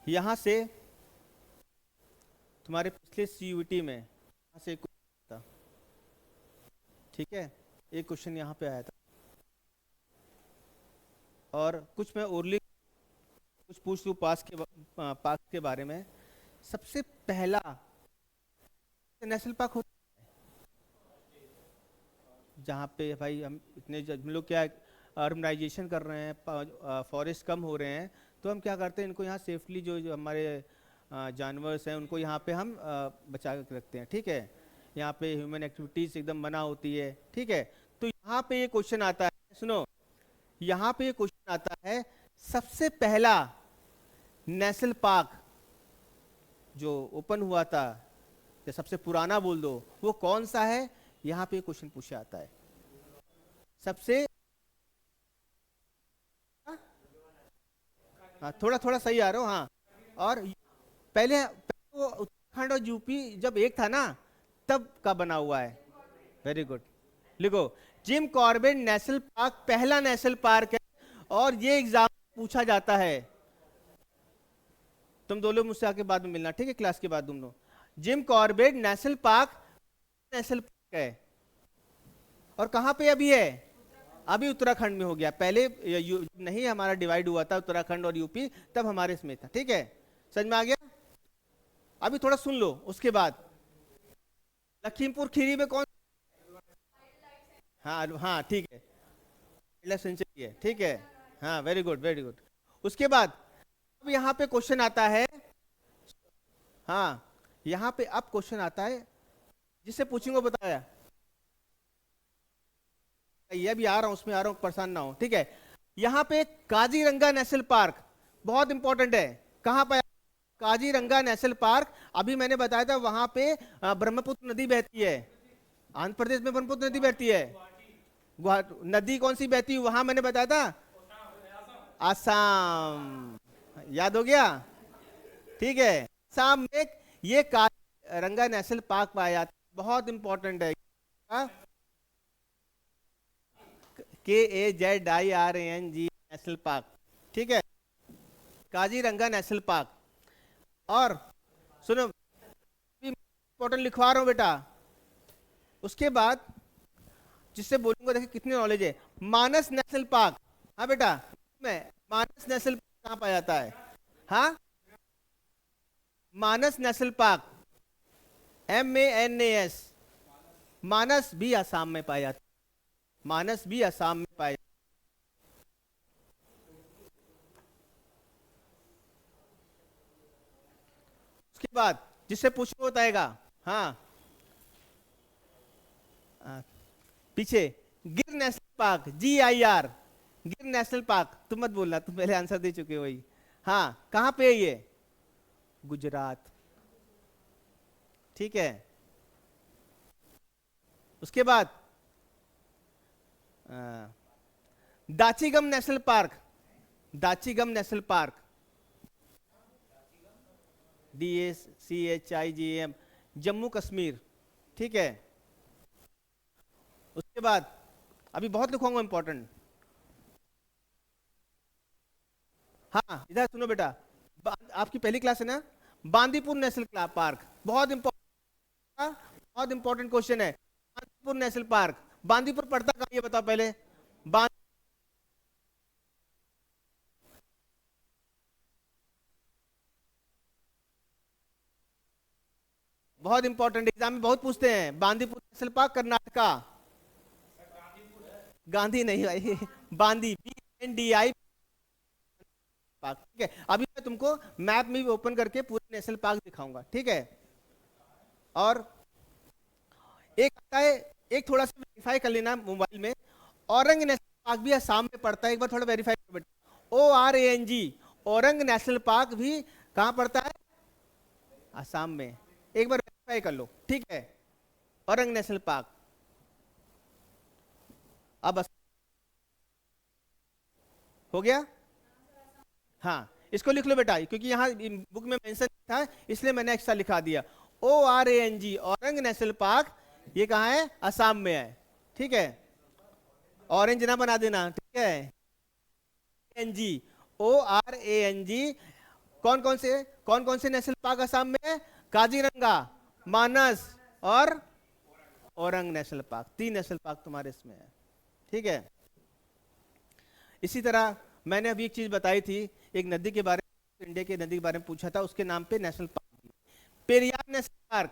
यहां से तुम्हारे पिछले सीयूईटी में यहां से एक क्वेश्चन था, ठीक है, एक क्वेश्चन यहाँ पे आया था। और कुछ मैं ओरली कुछ पूछ लूँ पार्क के बारे में। सबसे पहला नेशनल पार्क होता है जहाँ पे भाई हम लोग क्या अर्बनाइजेशन कर रहे हैं, फॉरेस्ट कम हो रहे हैं, तो हम क्या करते हैं, इनको यहाँ सेफली जो हमारे जानवर्स हैं उनको यहाँ पे हम बचा के रखते हैं, ठीक है। यहाँ पे ह्यूमन एक्टिविटीज एकदम मना होती है, ठीक है। तो यहाँ पे ये क्वेश्चन आता है, सुनो, यहाँ पे ये क्वेश्चन आता है, सबसे पहला नेशनल पार्क जो ओपन हुआ था, या सबसे पुराना बोल दो, वो कौन सा है? यहाँ पे क्वेश्चन पूछा आता है। सबसे हाँ, थोड़ा थोड़ा सही आ रहा हो, हाँ। और पहले वो उत्तराखंड और यूपी जब एक था ना, तब का बना हुआ है। वेरी गुड, लिखो जिम कॉर्बेट नेशनल पार्क पहला नेशनल पार्क है। और ये एग्जाम पूछा जाता है। तुम दो लोग मुझसे आके बाद में मिलना, ठीक है, क्लास के बाद तुम लोग। Gym Corbett national park, national park है और कहाँ पे अभी है? अभी उत्तराखंड में हो गया। पहले नहीं हमारा डिवाइड हुआ था उत्तराखंड और यूपी, तब हमारे इसमें था, ठीक है, समझ में आ गया? अभी थोड़ा सुन लो उसके बाद। लखीमपुर खीरी में कौन? हाँ हाँ ठीक है, सेंचुरी है, ठीक है, हाँ वेरी गुड वेरी गुड। उसके बाद अब यहाँ पे क्वेश्चन आता है, हाँ यहाँ पे अब क्वेश्चन आता है जिससे पूछूंगा, बताया ये भी आ रहा हूं, उसमें आ रहा हूं, परेशान ना हो, ठीक है। यहाँ पे काजीरंगा नेशनल पार्क बहुत इंपॉर्टेंट है। कहाँ पर? Kaziranga national park. अभी मैंने बताया था वहां पे ब्रह्मपुत्र नदी बहती है। आंध्र प्रदेश में ब्रह्मपुत्र नदी बहती है। नदी कौन सी बहती है वहां, मैंने बताया था? असम। याद हो गया? ठीक है, असम में ये काजीरंगा नेशनल पार्क पाया जाता है, बहुत इंपॉर्टेंट है। KAZIRANG नेशनल पार्क, ठीक है, काजीरंगा नेशनल पार्क। और सुनो, इंपॉर्टेंट लिखवा रहा हूं बेटा। उसके बाद जिससे बोलूंगा, देखिए कितनी नॉलेज है। मानस नेशनल पार्क, हाँ बेटा, मैं मानस नेशनल पार्क कहाँ पाया जाता है? हाँ, मानस नेशनल पार्क, MANAS। मानस भी असम में पाया जाता है, मानस भी असम में पाया। उसके बाद जिससे पूछो बताएगा, हाँ पीछे गिर नेशनल पार्क, GIR, गिर नेशनल पार्क। तुम मत बोलना, तुम पहले आंसर दे चुके हो वही। हाँ, कहां पे है ये? गुजरात, ठीक है। उसके बाद Dachigam national park, Dachigam national park, DACHIGM, Jammu Kashmir, ठीक है। उसके बाद अभी बहुत लिखूंगा इंपॉर्टेंट। हाँ इधर सुनो बेटा, आपकी पहली क्लास है ना? बांदीपुर नेशनल पार्क बहुत इंपॉर्टेंट, बहुत इंपॉर्टेंट क्वेश्चन है। बांदीपुर नेशनल पार्क, बांदीपुर पड़ता कहाँ ये बताओ पहले? बहुत इंपॉर्टेंट, एग्जाम में बहुत पूछते हैं। Bandipur national park Karnataka. गांधी नहीं भाई, बांदी, BNDI पार्क, ठीक है। अभी मैं तुमको मैप में भी ओपन करके पूरे नेशनल पार्क दिखाऊंगा, ठीक है। और एक आता है, एक थोड़ा सा वेरीफाई कर लेना मोबाइल में, औरंग नेशनल पार्क भी असम में पड़ता है, एक बार थोड़ा वेरीफाई कर बेटा। ORANG, औरंग नेशनल पार्क भी कहाँ पड़ता है? असम में, एक बार वेरीफाई कर लो, ठीक है। Orang national park. अब हो गया? हाँ इसको लिख लो बेटा, क्योंकि यहाँ बुक में मेंशन था इसलिए मैंने एक्स्ट्रा लिखा दिया। ORANG, औरंग नेशनल पार्क, ये कहाँ है? असम में है, ठीक है। ऑरेंज ना बना देना, ठीक है। ORANG, कौन कौन से नेशनल पार्क असम में है? काजीरंगा, मानस और Orang national park, 3 national park तुम्हारे इसमें है, ठीक है। इसी तरह मैंने अभी एक चीज बताई थी, एक नदी के बारे में, इंडिया के नदी के बारे में पूछा था, उसके नाम पे national park, Periyar national park.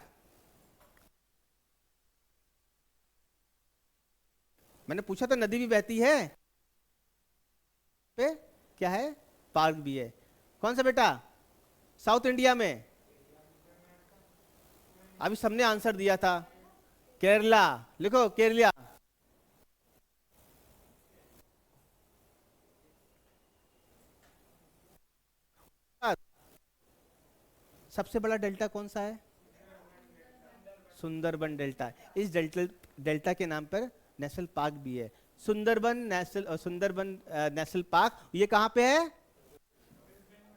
मैंने पूछा था नदी भी बहती है पे, क्या है? पार्क भी है। कौन सा बेटा? साउथ इंडिया में। अभी सबने आंसर दिया था, केरला, लिखो केरला। सबसे बड़ा डेल्टा कौन सा है? सुंदरबन डेल्टा। इस डेल्टा के नाम पर नेशनल पार्क भी है, सुंदरबन नेशनल पार्क। ये कहां पे है?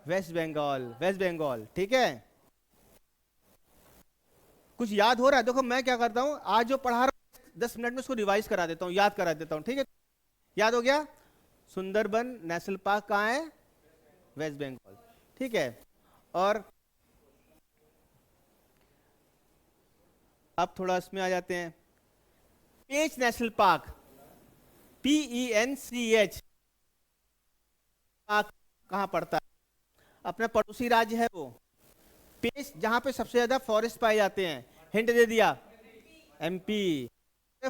वेस्ट बंगाल, वेस्ट बंगाल, ठीक है। कुछ याद हो रहा है? देखो मैं क्या करता हूं, आज जो पढ़ा रहा हूं 10 मिनट में उसको रिवाइज करा देता हूं, याद करा देता हूं, ठीक है। याद हो गया? सुंदरबन नेशनल पार्क कहाँ है? वेस्ट बंगाल, ठीक है। और अब थोड़ा इसमें आ जाते हैं, पेंच नेशनल पार्क, PENCH पार्क कहाँ पड़ता है? अपना पड़ोसी राज्य है वो। पेंच जहां पे सबसे ज्यादा फॉरेस्ट पाए जाते हैं, हिंट दे दिया, MP।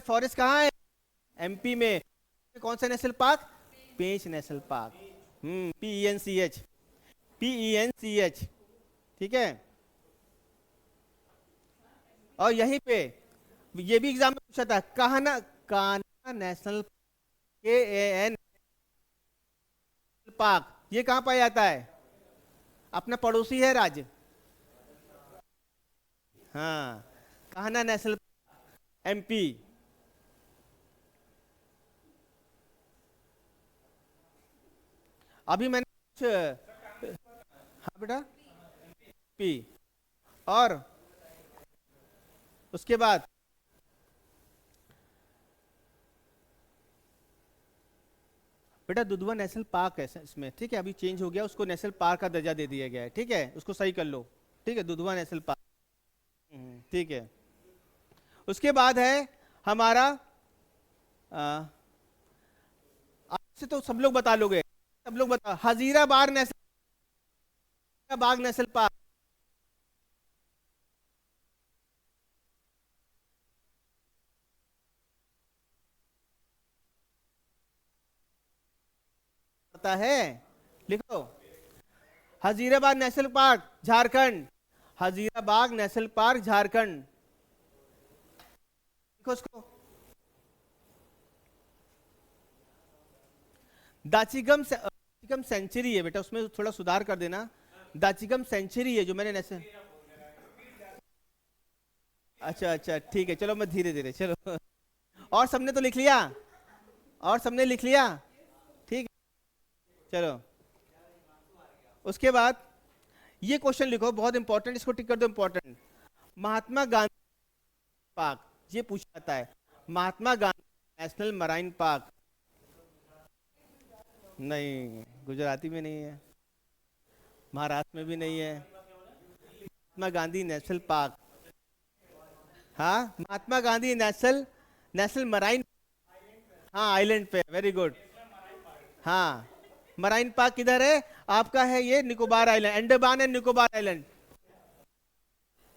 फॉरेस्ट कहाँ है? MP में। कौन सा नेशनल पार्क? पेंच नेशनल पार्क। PENCH, PENCH, ठीक है। और यहीं पे ये भी एग्जाम में पूछा था, Kanha, Kanha national, KAN park, ये कहां पाया जाता है? अपना पड़ोसी है राज्य। हाँ, कान्हा नेशनल, MP। अभी मैंने कुछ, हाँ बेटा, P। और उसके बाद बेटा दुधवा नेशनल पार्क है इसमें, ठीक है, अभी चेंज हो गया, उसको नेशनल पार्क का दर्जा दे दिया गया है, ठीक है, उसको सही कर लो, ठीक है, दुधवा नेशनल पार्क, ठीक है। उसके बाद है हमारा, आपसे तो सब लोग बता लोगे, सब लोग बता, Hazaribagh national, Bagh national park, पता है? लिखो, Hazaribagh national park Jharkhand, Hazaribagh national park Jharkhand, लिखो उसको। दाचिगम सेंचुरी है बेटा, उसमें थोड़ा सुधार कर देना, दाचिगम सेंचुरी है जो मैंने नेशनल, अच्छा अच्छा ठीक है, चलो मैं धीरे धीरे, चलो। और सबने तो लिख लिया, और सबने लिख लिया, ठीक है, चलो। उसके बाद ये क्वेश्चन लिखो, बहुत इंपॉर्टेंट, इसको टिक कर दो, इंपॉर्टेंट। महात्मा गांधी पार्क, ये पूछा जाता है, Mahatma Gandhi national marine park, नहीं, गुजराती में नहीं है, महाराष्ट्र में भी नहीं है, महात्मा गांधी नेशनल पार्क, हाँ, Mahatma Gandhi national, national marine, हाँ आइलैंड पे, वेरी गुड, हाँ। मराइन पार्क किधर है आपका? है ये Nicobar island, Andaman and Nicobar island,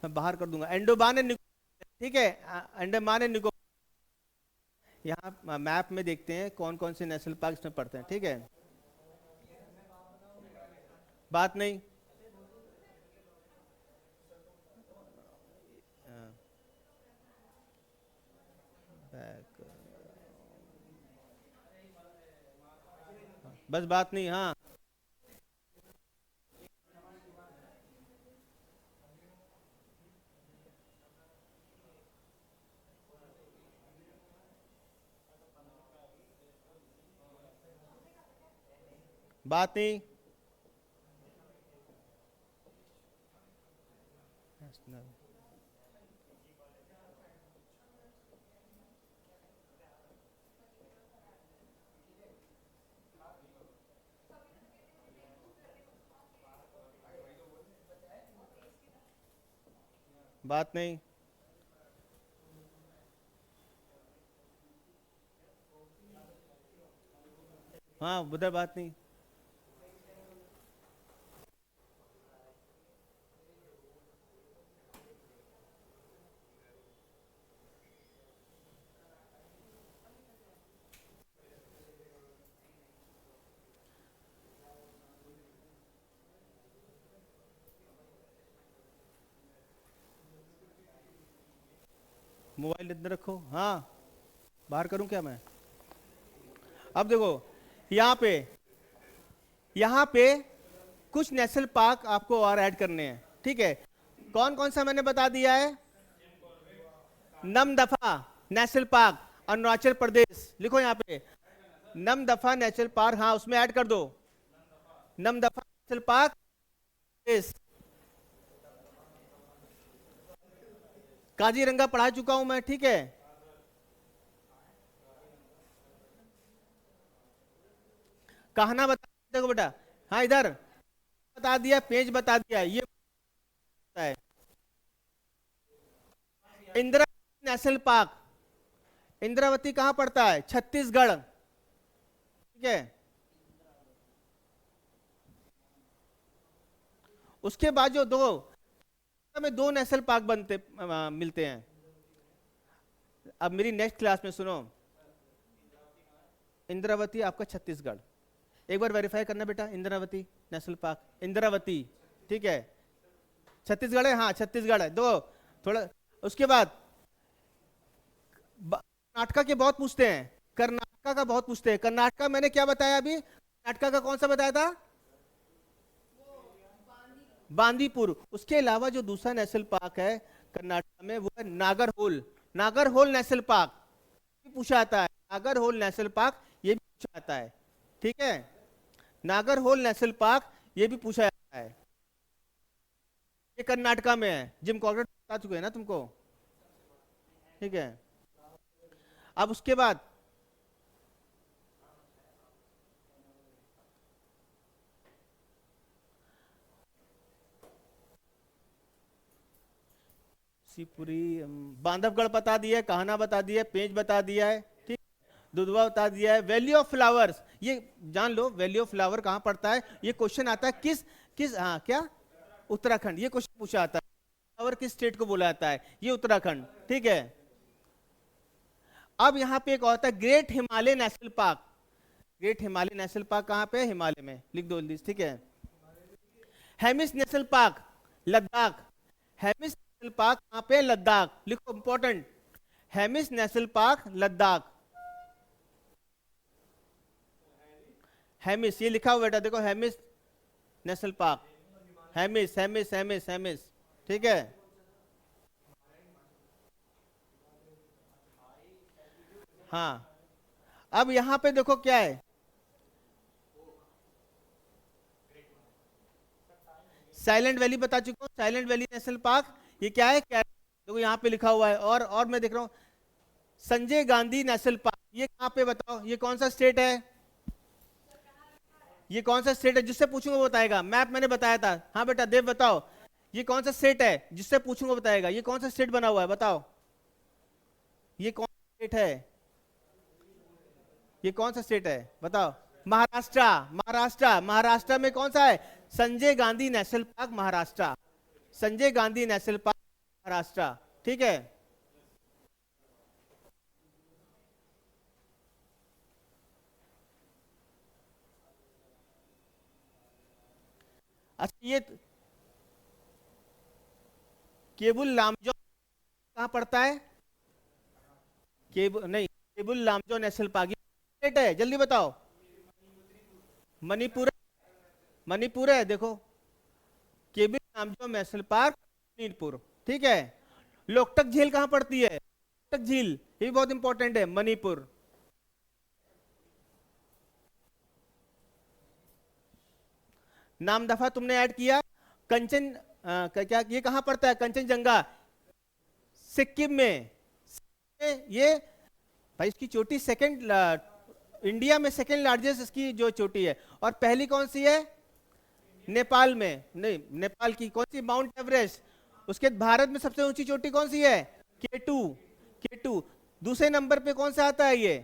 मैं बाहर कर दूंगा, अंडमान एंड निकोबार, ठीक है, अंडमान एंड निकोबार। यहाँ मैप में देखते हैं कौन कौन से नेशनल पार्क इसमें पड़ते हैं, ठीक है, बात नहीं, बस बात नहीं, हाँ, बात नहीं, बात नहीं, हाँ उधर बात नहीं, मोबाइल अंदर रखो, हाँ, बाहर करूं क्या मैं? अब देखो, यहाँ पे, यहाँ पे कुछ नेशनल पार्क आपको और ऐड करने हैं, ठीक है, कौन कौन सा मैंने बता दिया है? नमदफा नेशनल पार्क, अरुणाचल प्रदेश, लिखो यहाँ पे, नमदफा नेशनल पार्क, हाँ उसमें ऐड कर दो, नमदफा नेशनल पार्क, काजीरंगा पढ़ा चुका हूं मैं, ठीक है। कहना बता, देखो बेटा, हाँ इधर, बता दिया, पेज बता दिया, ये है। इंद्रावती नेशनल पार्क, इंद्रावती कहां पड़ता है? छत्तीसगढ़, ठीक है। उसके बाद जो में दो नेशनल पार्क मिलते हैं। अब मेरी नेक्स्ट क्लास में सुनो, इंद्रावती आपका छत्तीसगढ़, एक बार वेरीफाई करना बेटा, इंद्रावती नेशनल पार्क, इंद्रावती, ठीक है, छत्तीसगढ़ है, हाँ छत्तीसगढ़ है। दो थोड़ा, उसके बाद कर्नाटका के बहुत पूछते हैं, कर्नाटका का बहुत पूछते हैं। कर्नाटका मैंने क्या बताया अभी? कर्नाटका का कौन सा बताया था? बांदीपुर। उसके अलावा जो दूसरा नेशनल पार्क है कर्नाटक में वो है नागरहोल, नागरहोल नेशनल पार्क भी पूछा आता है, नागरहोल नेशनल पार्क ये भी पूछा आता है, ठीक है, नागरहोल नेशनल पार्क ये भी पूछा जाता है। ये कर्नाटका में है, जिम कॉर्बेट बता चुके हैं ना तुमको, ठीक है। अब उसके बाद शिवपुरी, बांधवगढ़ बता दिया, कहना बता दिया, पेंच बता दिया है, ठीक, दुधवा बता दिया है। वैली ऑफ फ्लावर्स ये जान लो, वैली ऑफ फ्लावर कहां पड़ता है? ये क्वेश्चन आता है किस किस हाँ क्या? उत्तराखंड, ये क्वेश्चन पूछा आता है। फ्लावर किस स्टेट को बोला जाता है? ये उत्तराखंड, ठीक है। अब यहाँ पे एक और होता है great Himalaya national park, great Himalaya national park कहां पे है? हिमालय में, लिख दो जल्दी, ठीक है। Hemis national park Ladakh, Hemis national park कहां पे? लद्दाख, लिखो important, Hemis national park Ladakh, Hemis ये लिखा हुआ बेटा, देखो हेमिस नेशनल पार्क, हेमिस हेमिस हेमिस हेमिस, ठीक है। हाँ, अब यहां पे देखो क्या है, साइलेंट वैली बता चुका हूं, साइलेंट वैली नेशनल पार्क ये क्या है? क्या देखो यहाँ पे लिखा हुआ है। और मैं देख रहा हूं संजय गांधी नेशनल पार्क, ये कहां पे बताओ? ये कौन सा स्टेट है? ये कौन सा स्टेट है? जिससे पूछूंगा वो बताएगा। मैप मैंने बताया था, हाँ बेटा देव बताओ, ये कौन सा स्टेट है? जिससे पूछूंगा बताएगा। ये कौन सा स्टेट बना हुआ है बताओ, ये कौन सा स्टेट है? ये कौन सा स्टेट है बताओ? महाराष्ट्र, महाराष्ट्र, महाराष्ट्र में कौन सा है? Sanjay Gandhi national park Maharashtra, Sanjay Gandhi national park Maharashtra, ठीक है। अच्छा ये केबुल लामजो कहां पड़ता है? केबुल नहीं, Keibul Lamjao national park state है, जल्दी बताओ। मणिपुर, मणिपुर है, देखो केबुल लामजो नेशनल पार्क मणिपुर, ठीक है। लोकटक झील कहां पड़ती है? लोकटक झील ये भी बहुत इंपॉर्टेंट है, मणिपुर। नामदफा तुमने ऐड किया। कंचन क्या ये कहां पड़ता है? कंचनजंगा सिक्किम में, ये भाई इसकी चोटी सेकंड, इंडिया में सेकंड लार्जेस्ट इसकी जो चोटी है, और पहली कौन सी है? नेपाल में, नहीं नेपाल की कौन सी? Mount Everest. उसके भारत में सबसे ऊंची चोटी कौन सी है? K2, K2। दूसरे नंबर पे कौन सा आता है? ये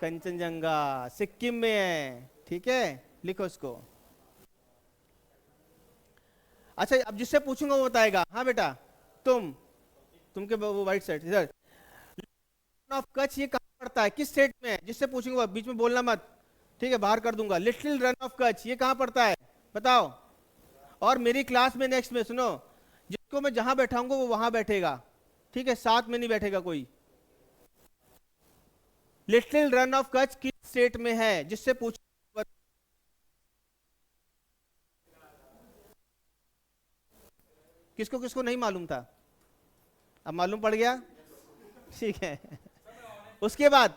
कंचनजंगा, सिक्किम में है, ठीक है, लिखो इसको। अच्छा अब जिससे पूछूंगा वो बताएगा, हाँ बेटा तुम के वो वाइट साइड इधर, ऑफ कच्छ ये कहां पड़ता है? किस स्टेट में है? जिससे पूछूंगा बीच में बोलना मत, ठीक है, बाहर कर दूंगा। लिटिल रन ऑफ कच्छ ये कहां पड़ता है बताओ? और मेरी क्लास में नेक्स्ट में सुनो, जिसको मैं जहां बैठाऊंगा वो वहां बैठेगा, ठीक है, साथ में नहीं बैठेगा कोई। लिटिल रन ऑफ कच्छ किस स्टेट में है? जिससे पूछ, किसको किसको नहीं मालूम था? अब मालूम पड़ गया, ठीक है। उसके बाद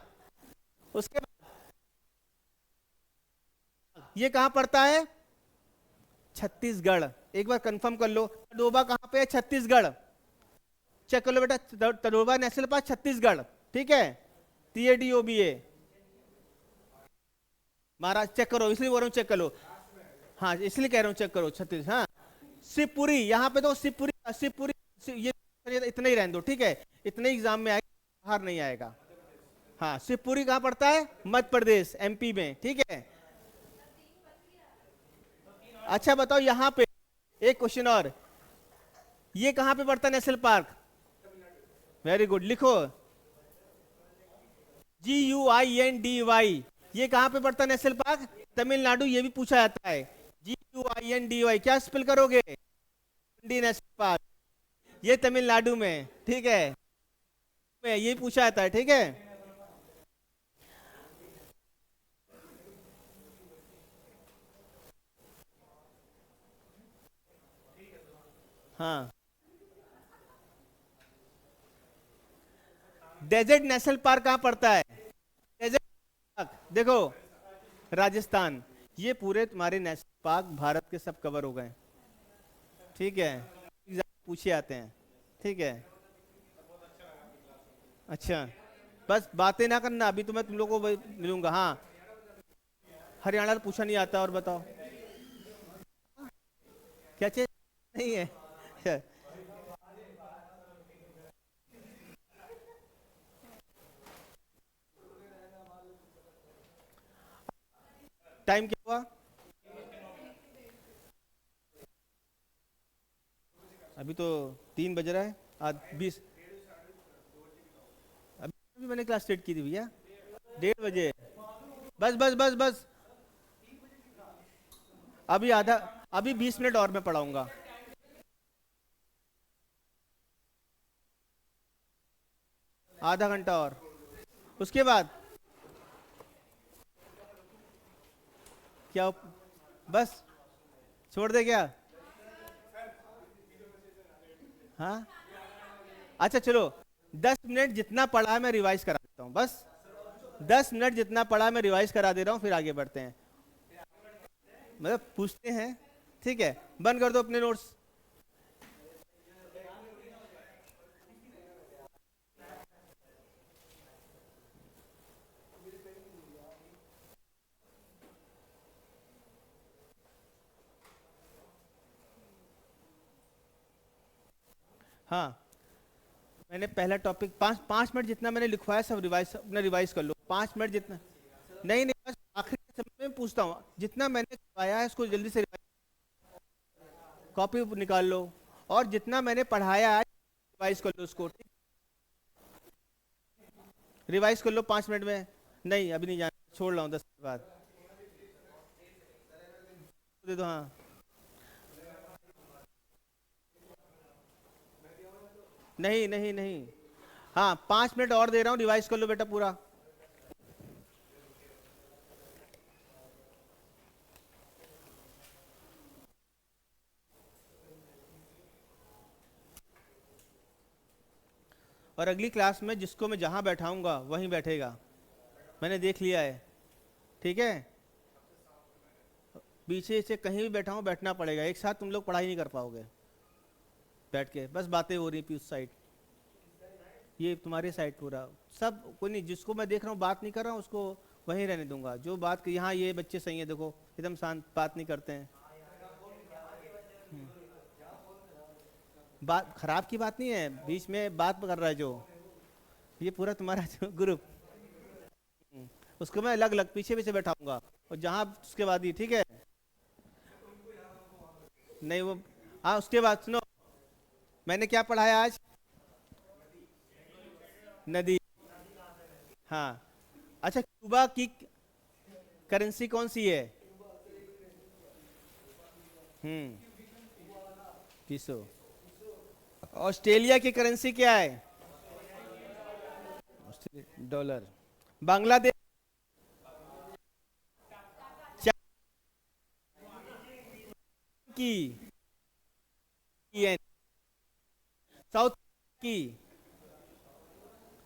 ये कहां पड़ता है? छत्तीसगढ़, एक बार कंफर्म कर लो। तडोबा कहां पे है? छत्तीसगढ़, चेक कर लो बेटा, तडोबा नेशनल पार्क छत्तीसगढ़, ठीक है, TADOBA महाराज, चेक करो, इसलिए बोल रहा हूं चेक कर लो। हाँ इसलिए कह रहा हूँ चेक करो, 36। हाँ शिवपुरी, यहाँ पे तो शिवपुरी शिवपुरी ये इतना ही रहने दो, ठीक है, इतने एग्जाम में आएगा, बाहर नहीं आएगा। हाँ शिवपुरी कहाँ पड़ता है? मध्य प्रदेश, एमपी में, ठीक है। अच्छा बताओ यहाँ पे एक क्वेश्चन और, ये कहाँ पे पड़ता है नेशनल पार्क? वेरी गुड, लिखो GUINDY, ये कहाँ पे पड़ता है नेशनल पार्क? तमिलनाडु, ये भी पूछा जाता है। GUINDY क्या स्पेल करोगे? नेशनल पार्क, ये तमिलनाडु में, ठीक है, में ये पूछा जाता है, ठीक है। हाँ डेजर्ट नेशनल पार्क कहाँ पड़ता है? डेजर्ट पार्क देखो, राजस्थान। ये पूरे तुम्हारे नेशनल पार्क भारत के सब कवर हो गए, ठीक है, एग्जाम पूछे आते हैं, ठीक है। अच्छा बस बातें ना करना, अभी तो मैं तुम लोगों को मिलूंगा। हाँ हरियाणा तो पूछा नहीं आता, और बताओ क्या चीज नहीं है? टाइम क्या हुआ? अभी तो 3 बज रहा है, आज 20। अभी मैंने क्लास स्टार्ट की थी भैया, 1:30 बजे। बस बस बस बस, अभी आधा, अभी 20 मिनट और मैं पढ़ाऊंगा। आधा घंटा और, उसके बाद क्या? बस छोड़ दे क्या? हाँ अच्छा चलो, 10 मिनट जितना पढ़ा है मैं रिवाइज करा देता हूँ, बस 10 मिनट जितना पढ़ा मैं रिवाइज करा दे रहा हूँ, फिर आगे बढ़ते हैं, मतलब पूछते हैं, ठीक है। बंद कर दो अपने नोट्स। हाँ मैंने पहला टॉपिक 5 5 मिनट जितना मैंने लिखवाया सब रिवाइज, अपना रिवाइज कर लो, 5 मिनट जितना। नहीं नहीं, बस आखिरी समय में पूछता हूँ, जितना मैंने करवाया है उसको जल्दी से कॉपी निकाल लो, और जितना मैंने पढ़ाया है रिवाइज कर लो उसको, ठीक? रिवाइज कर लो 5 मिनट में। नहीं अभी नहीं जाना, छोड़ रहा हूँ 10 मिनट बाद, दे दो। हाँ नहीं नहीं नहीं, हाँ 5 मिनट और दे रहा हूँ, रिवाइज कर लो बेटा पूरा। और अगली क्लास में जिसको मैं जहाँ बैठाऊंगा वहीं बैठेगा, मैंने देख लिया है, ठीक है। पीछे से कहीं भी बैठा हूँ बैठना पड़ेगा, एक साथ तुम लोग पढ़ाई नहीं कर पाओगे बैठ के, बस बातें हो रही थी उस साइड, ये तुम्हारी साइड पूरा सब कोई नहीं, जिसको मैं देख रहा हूँ बात नहीं कर रहा हूँ उसको वहीं रहने दूंगा, जो बात यहाँ ये बच्चे सही है, देखो एकदम शांत, बात नहीं करते हैं। बात खराब की बात नहीं है, बीच में बात कर रहा है जो, ये पूरा तुम्हारा जो ग्रुप, उसको मैं अलग अलग पीछे पीछे बैठाऊंगा, और जहाँ उसके बाद ही, ठीक है। नहीं वो, हाँ उसके बाद सुनो, मैंने क्या पढ़ाया आज? नदी। हाँ अच्छा, क्यूबा की करेंसी कौन सी है? पीसो। ऑस्ट्रेलिया की करेंसी क्या है? डॉलर। बांग्लादेश की येन। साउथ की,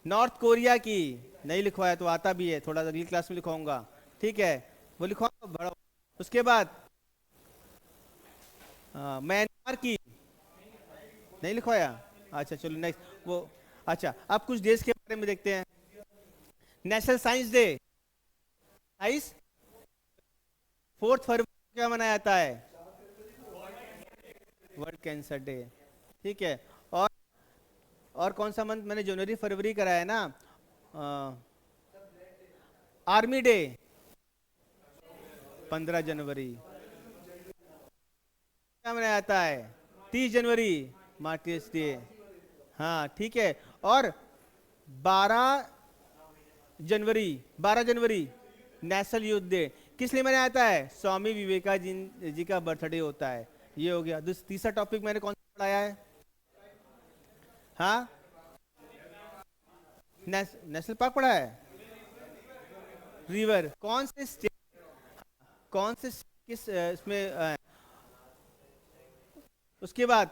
नॉर्थ कोरिया की, नहीं लिखवाया तो आता भी है, थोड़ा अगली क्लास में लिखवाऊंगा, ठीक है, वो लिखवाऊंगा बड़ा। उसके बाद म्यांमार की, नहीं लिखवाया, अच्छा चलो नेक्स्ट वो। अच्छा अब कुछ देश के बारे में देखते हैं। नेशनल साइंस डे 24 फरवरी, क्या मनाया जाता है? World cancer day. ठीक है। और और कौन सा मंथ मैंने जनवरी फरवरी कराया ना? आर्मी डे 15 जनवरी। क्या मनाया जाता है? 30 जनवरी मार्टियर्स डे। हाँ ठीक है। और 12 जनवरी 12 जनवरी नेशनल यूथ डे किस लिए मनाया जाता है? स्वामी विवेकानंद जी का बर्थडे होता है। ये हो गया। तीसरा टॉपिक मैंने कौन सा पढ़ाया है? हाँ, नेशनल पार्क पढ़ा है। रिवर कौन से स्टेट, कौन से किस इसमें उसके बाद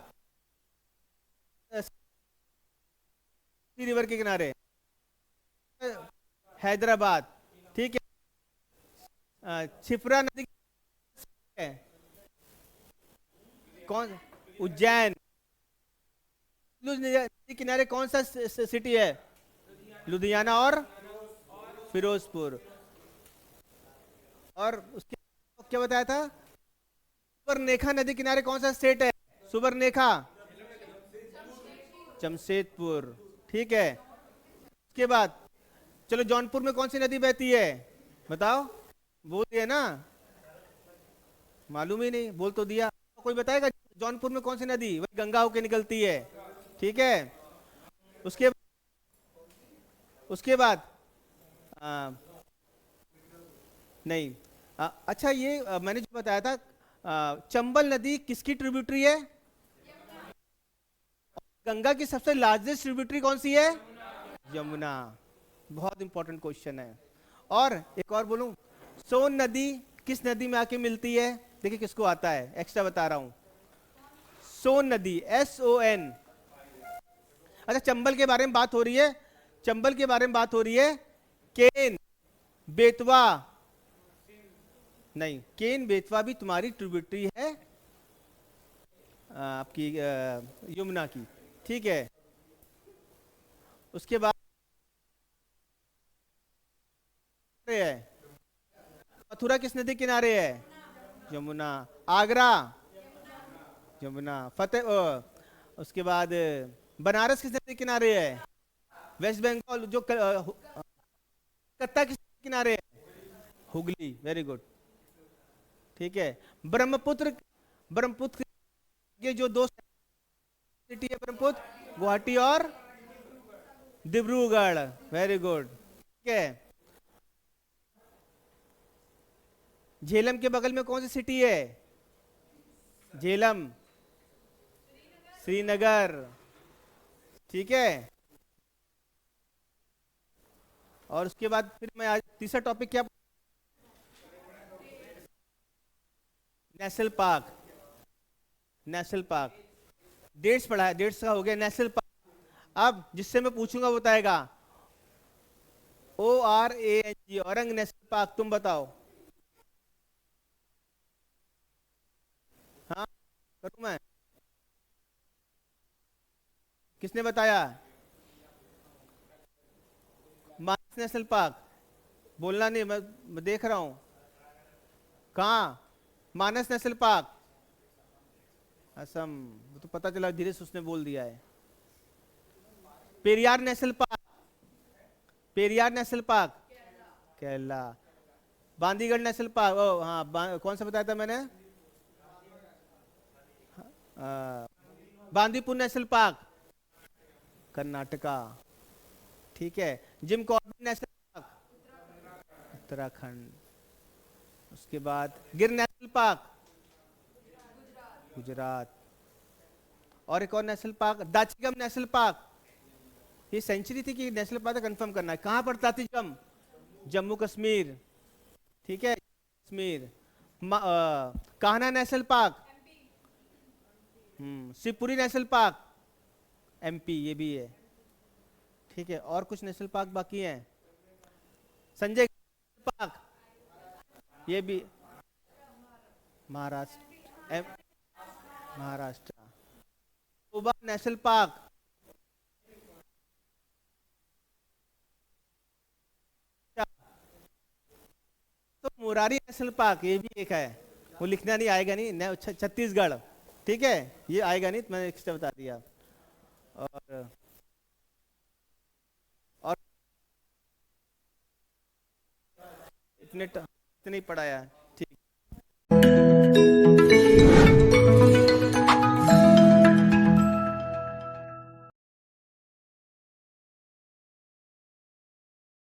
रिवर के किनारे हैदराबाद। ठीक है। छिपरा नदी है कौन? उज्जैन। नदी किनारे कौन सा सिटी है? लुधियाना और फिरोजपुर। और उसके क्या बताया था? सुबर्णरेखा नदी किनारे कौन सा स्टेट है? सुबर्णरेखा जमशेदपुर। ठीक है। उसके बाद चलो, जौनपुर में कौन सी नदी बहती है? बताओ। बोल दिया ना? मालूम ही नहीं, बोल तो दिया। कोई बताएगा जौनपुर में कौन सी नदी वही गंगा होके निकलती है? ठीक है। उसके उसके बाद आ, नहीं। अच्छा, ये मैंने जो बताया था, चंबल नदी किसकी ट्रिब्यूटरी है? गंगा की सबसे लार्जेस्ट ट्रिब्यूटरी कौन सी है? यमुना। बहुत इंपॉर्टेंट क्वेश्चन है। और एक और बोलूं, सोन नदी किस नदी में आके मिलती है? देखिए किसको आता है, एक्स्ट्रा बता रहा हूं। सोन नदी, SON। अच्छा, चंबल के बारे में बात हो रही है, चंबल के बारे में बात हो रही है। केन, बेतवा नहीं, केन बेतवा भी तुम्हारी ट्रिब्यूटरी है आपकी यमुना की। ठीक है। उसके बाद है मथुरा किस नदी किनारे है? यमुना। आगरा यमुना। उसके बाद बनारस किस नदी किनारे है? वेस्ट बंगाल। जो कलकत्ता किस नदी किनारे है? हुगली। Very good. ठीक है। ब्रह्मपुत्र, ब्रह्मपुत्र के जो दो सिटी है ब्रह्मपुत्र, गुवाहाटी और डिब्रूगढ़। Very good. ठीक है। झेलम के बगल में कौन सी सिटी है? झेलम, श्रीनगर। ठीक है। और उसके बाद फिर मैं आज तीसरा टॉपिक क्या? National park. National park dates पढ़ा है, डेट्स का हो गया। National park. अब जिससे मैं पूछूंगा वो बताएगा। ORANG, Orang national park. तुम बताओ। हाँ, करूँ मैं? किसने बताया? Manas national park. बोलना नहीं, मैं देख रहा हूं। कहाँ? Manas national park, Assam. वो तो पता चला धीरे से उसने बोल दिया है। Periyar national park, Periyar national park Kerala. Bandigarh national park, ओ हाँ, कौन सा बताया था मैंने? Bandipur national park Karnataka. ठीक है। Jim Corbett national park Uttarakhand. उसके बाद गिर नेशनल पार्क गुजरात। और एक और national park Dachigam national park. ये सेंचुरी थी कि नेशनल पार्क कंफर्म करना है। कहां पड़ता थी जम? जम्मू कश्मीर। ठीक है, Kashmir. Kanha national park, Shivpuri national park MP, ये भी है। ठीक है। और कुछ नेशनल पार्क बाकी हैं। संजय पार्क, ये भी महाराष्ट्र, महाराष्ट्र। ओबा नेशनल पार्क, तो मुरारी नेशनल पार्क, ये भी एक है। वो लिखना नहीं आएगा नहीं छत्तीसगढ़, ठीक है, ये आएगा नहीं तो मैंने एक्स्ट्रा बता दिया। और और इतने ही पढ़ाया।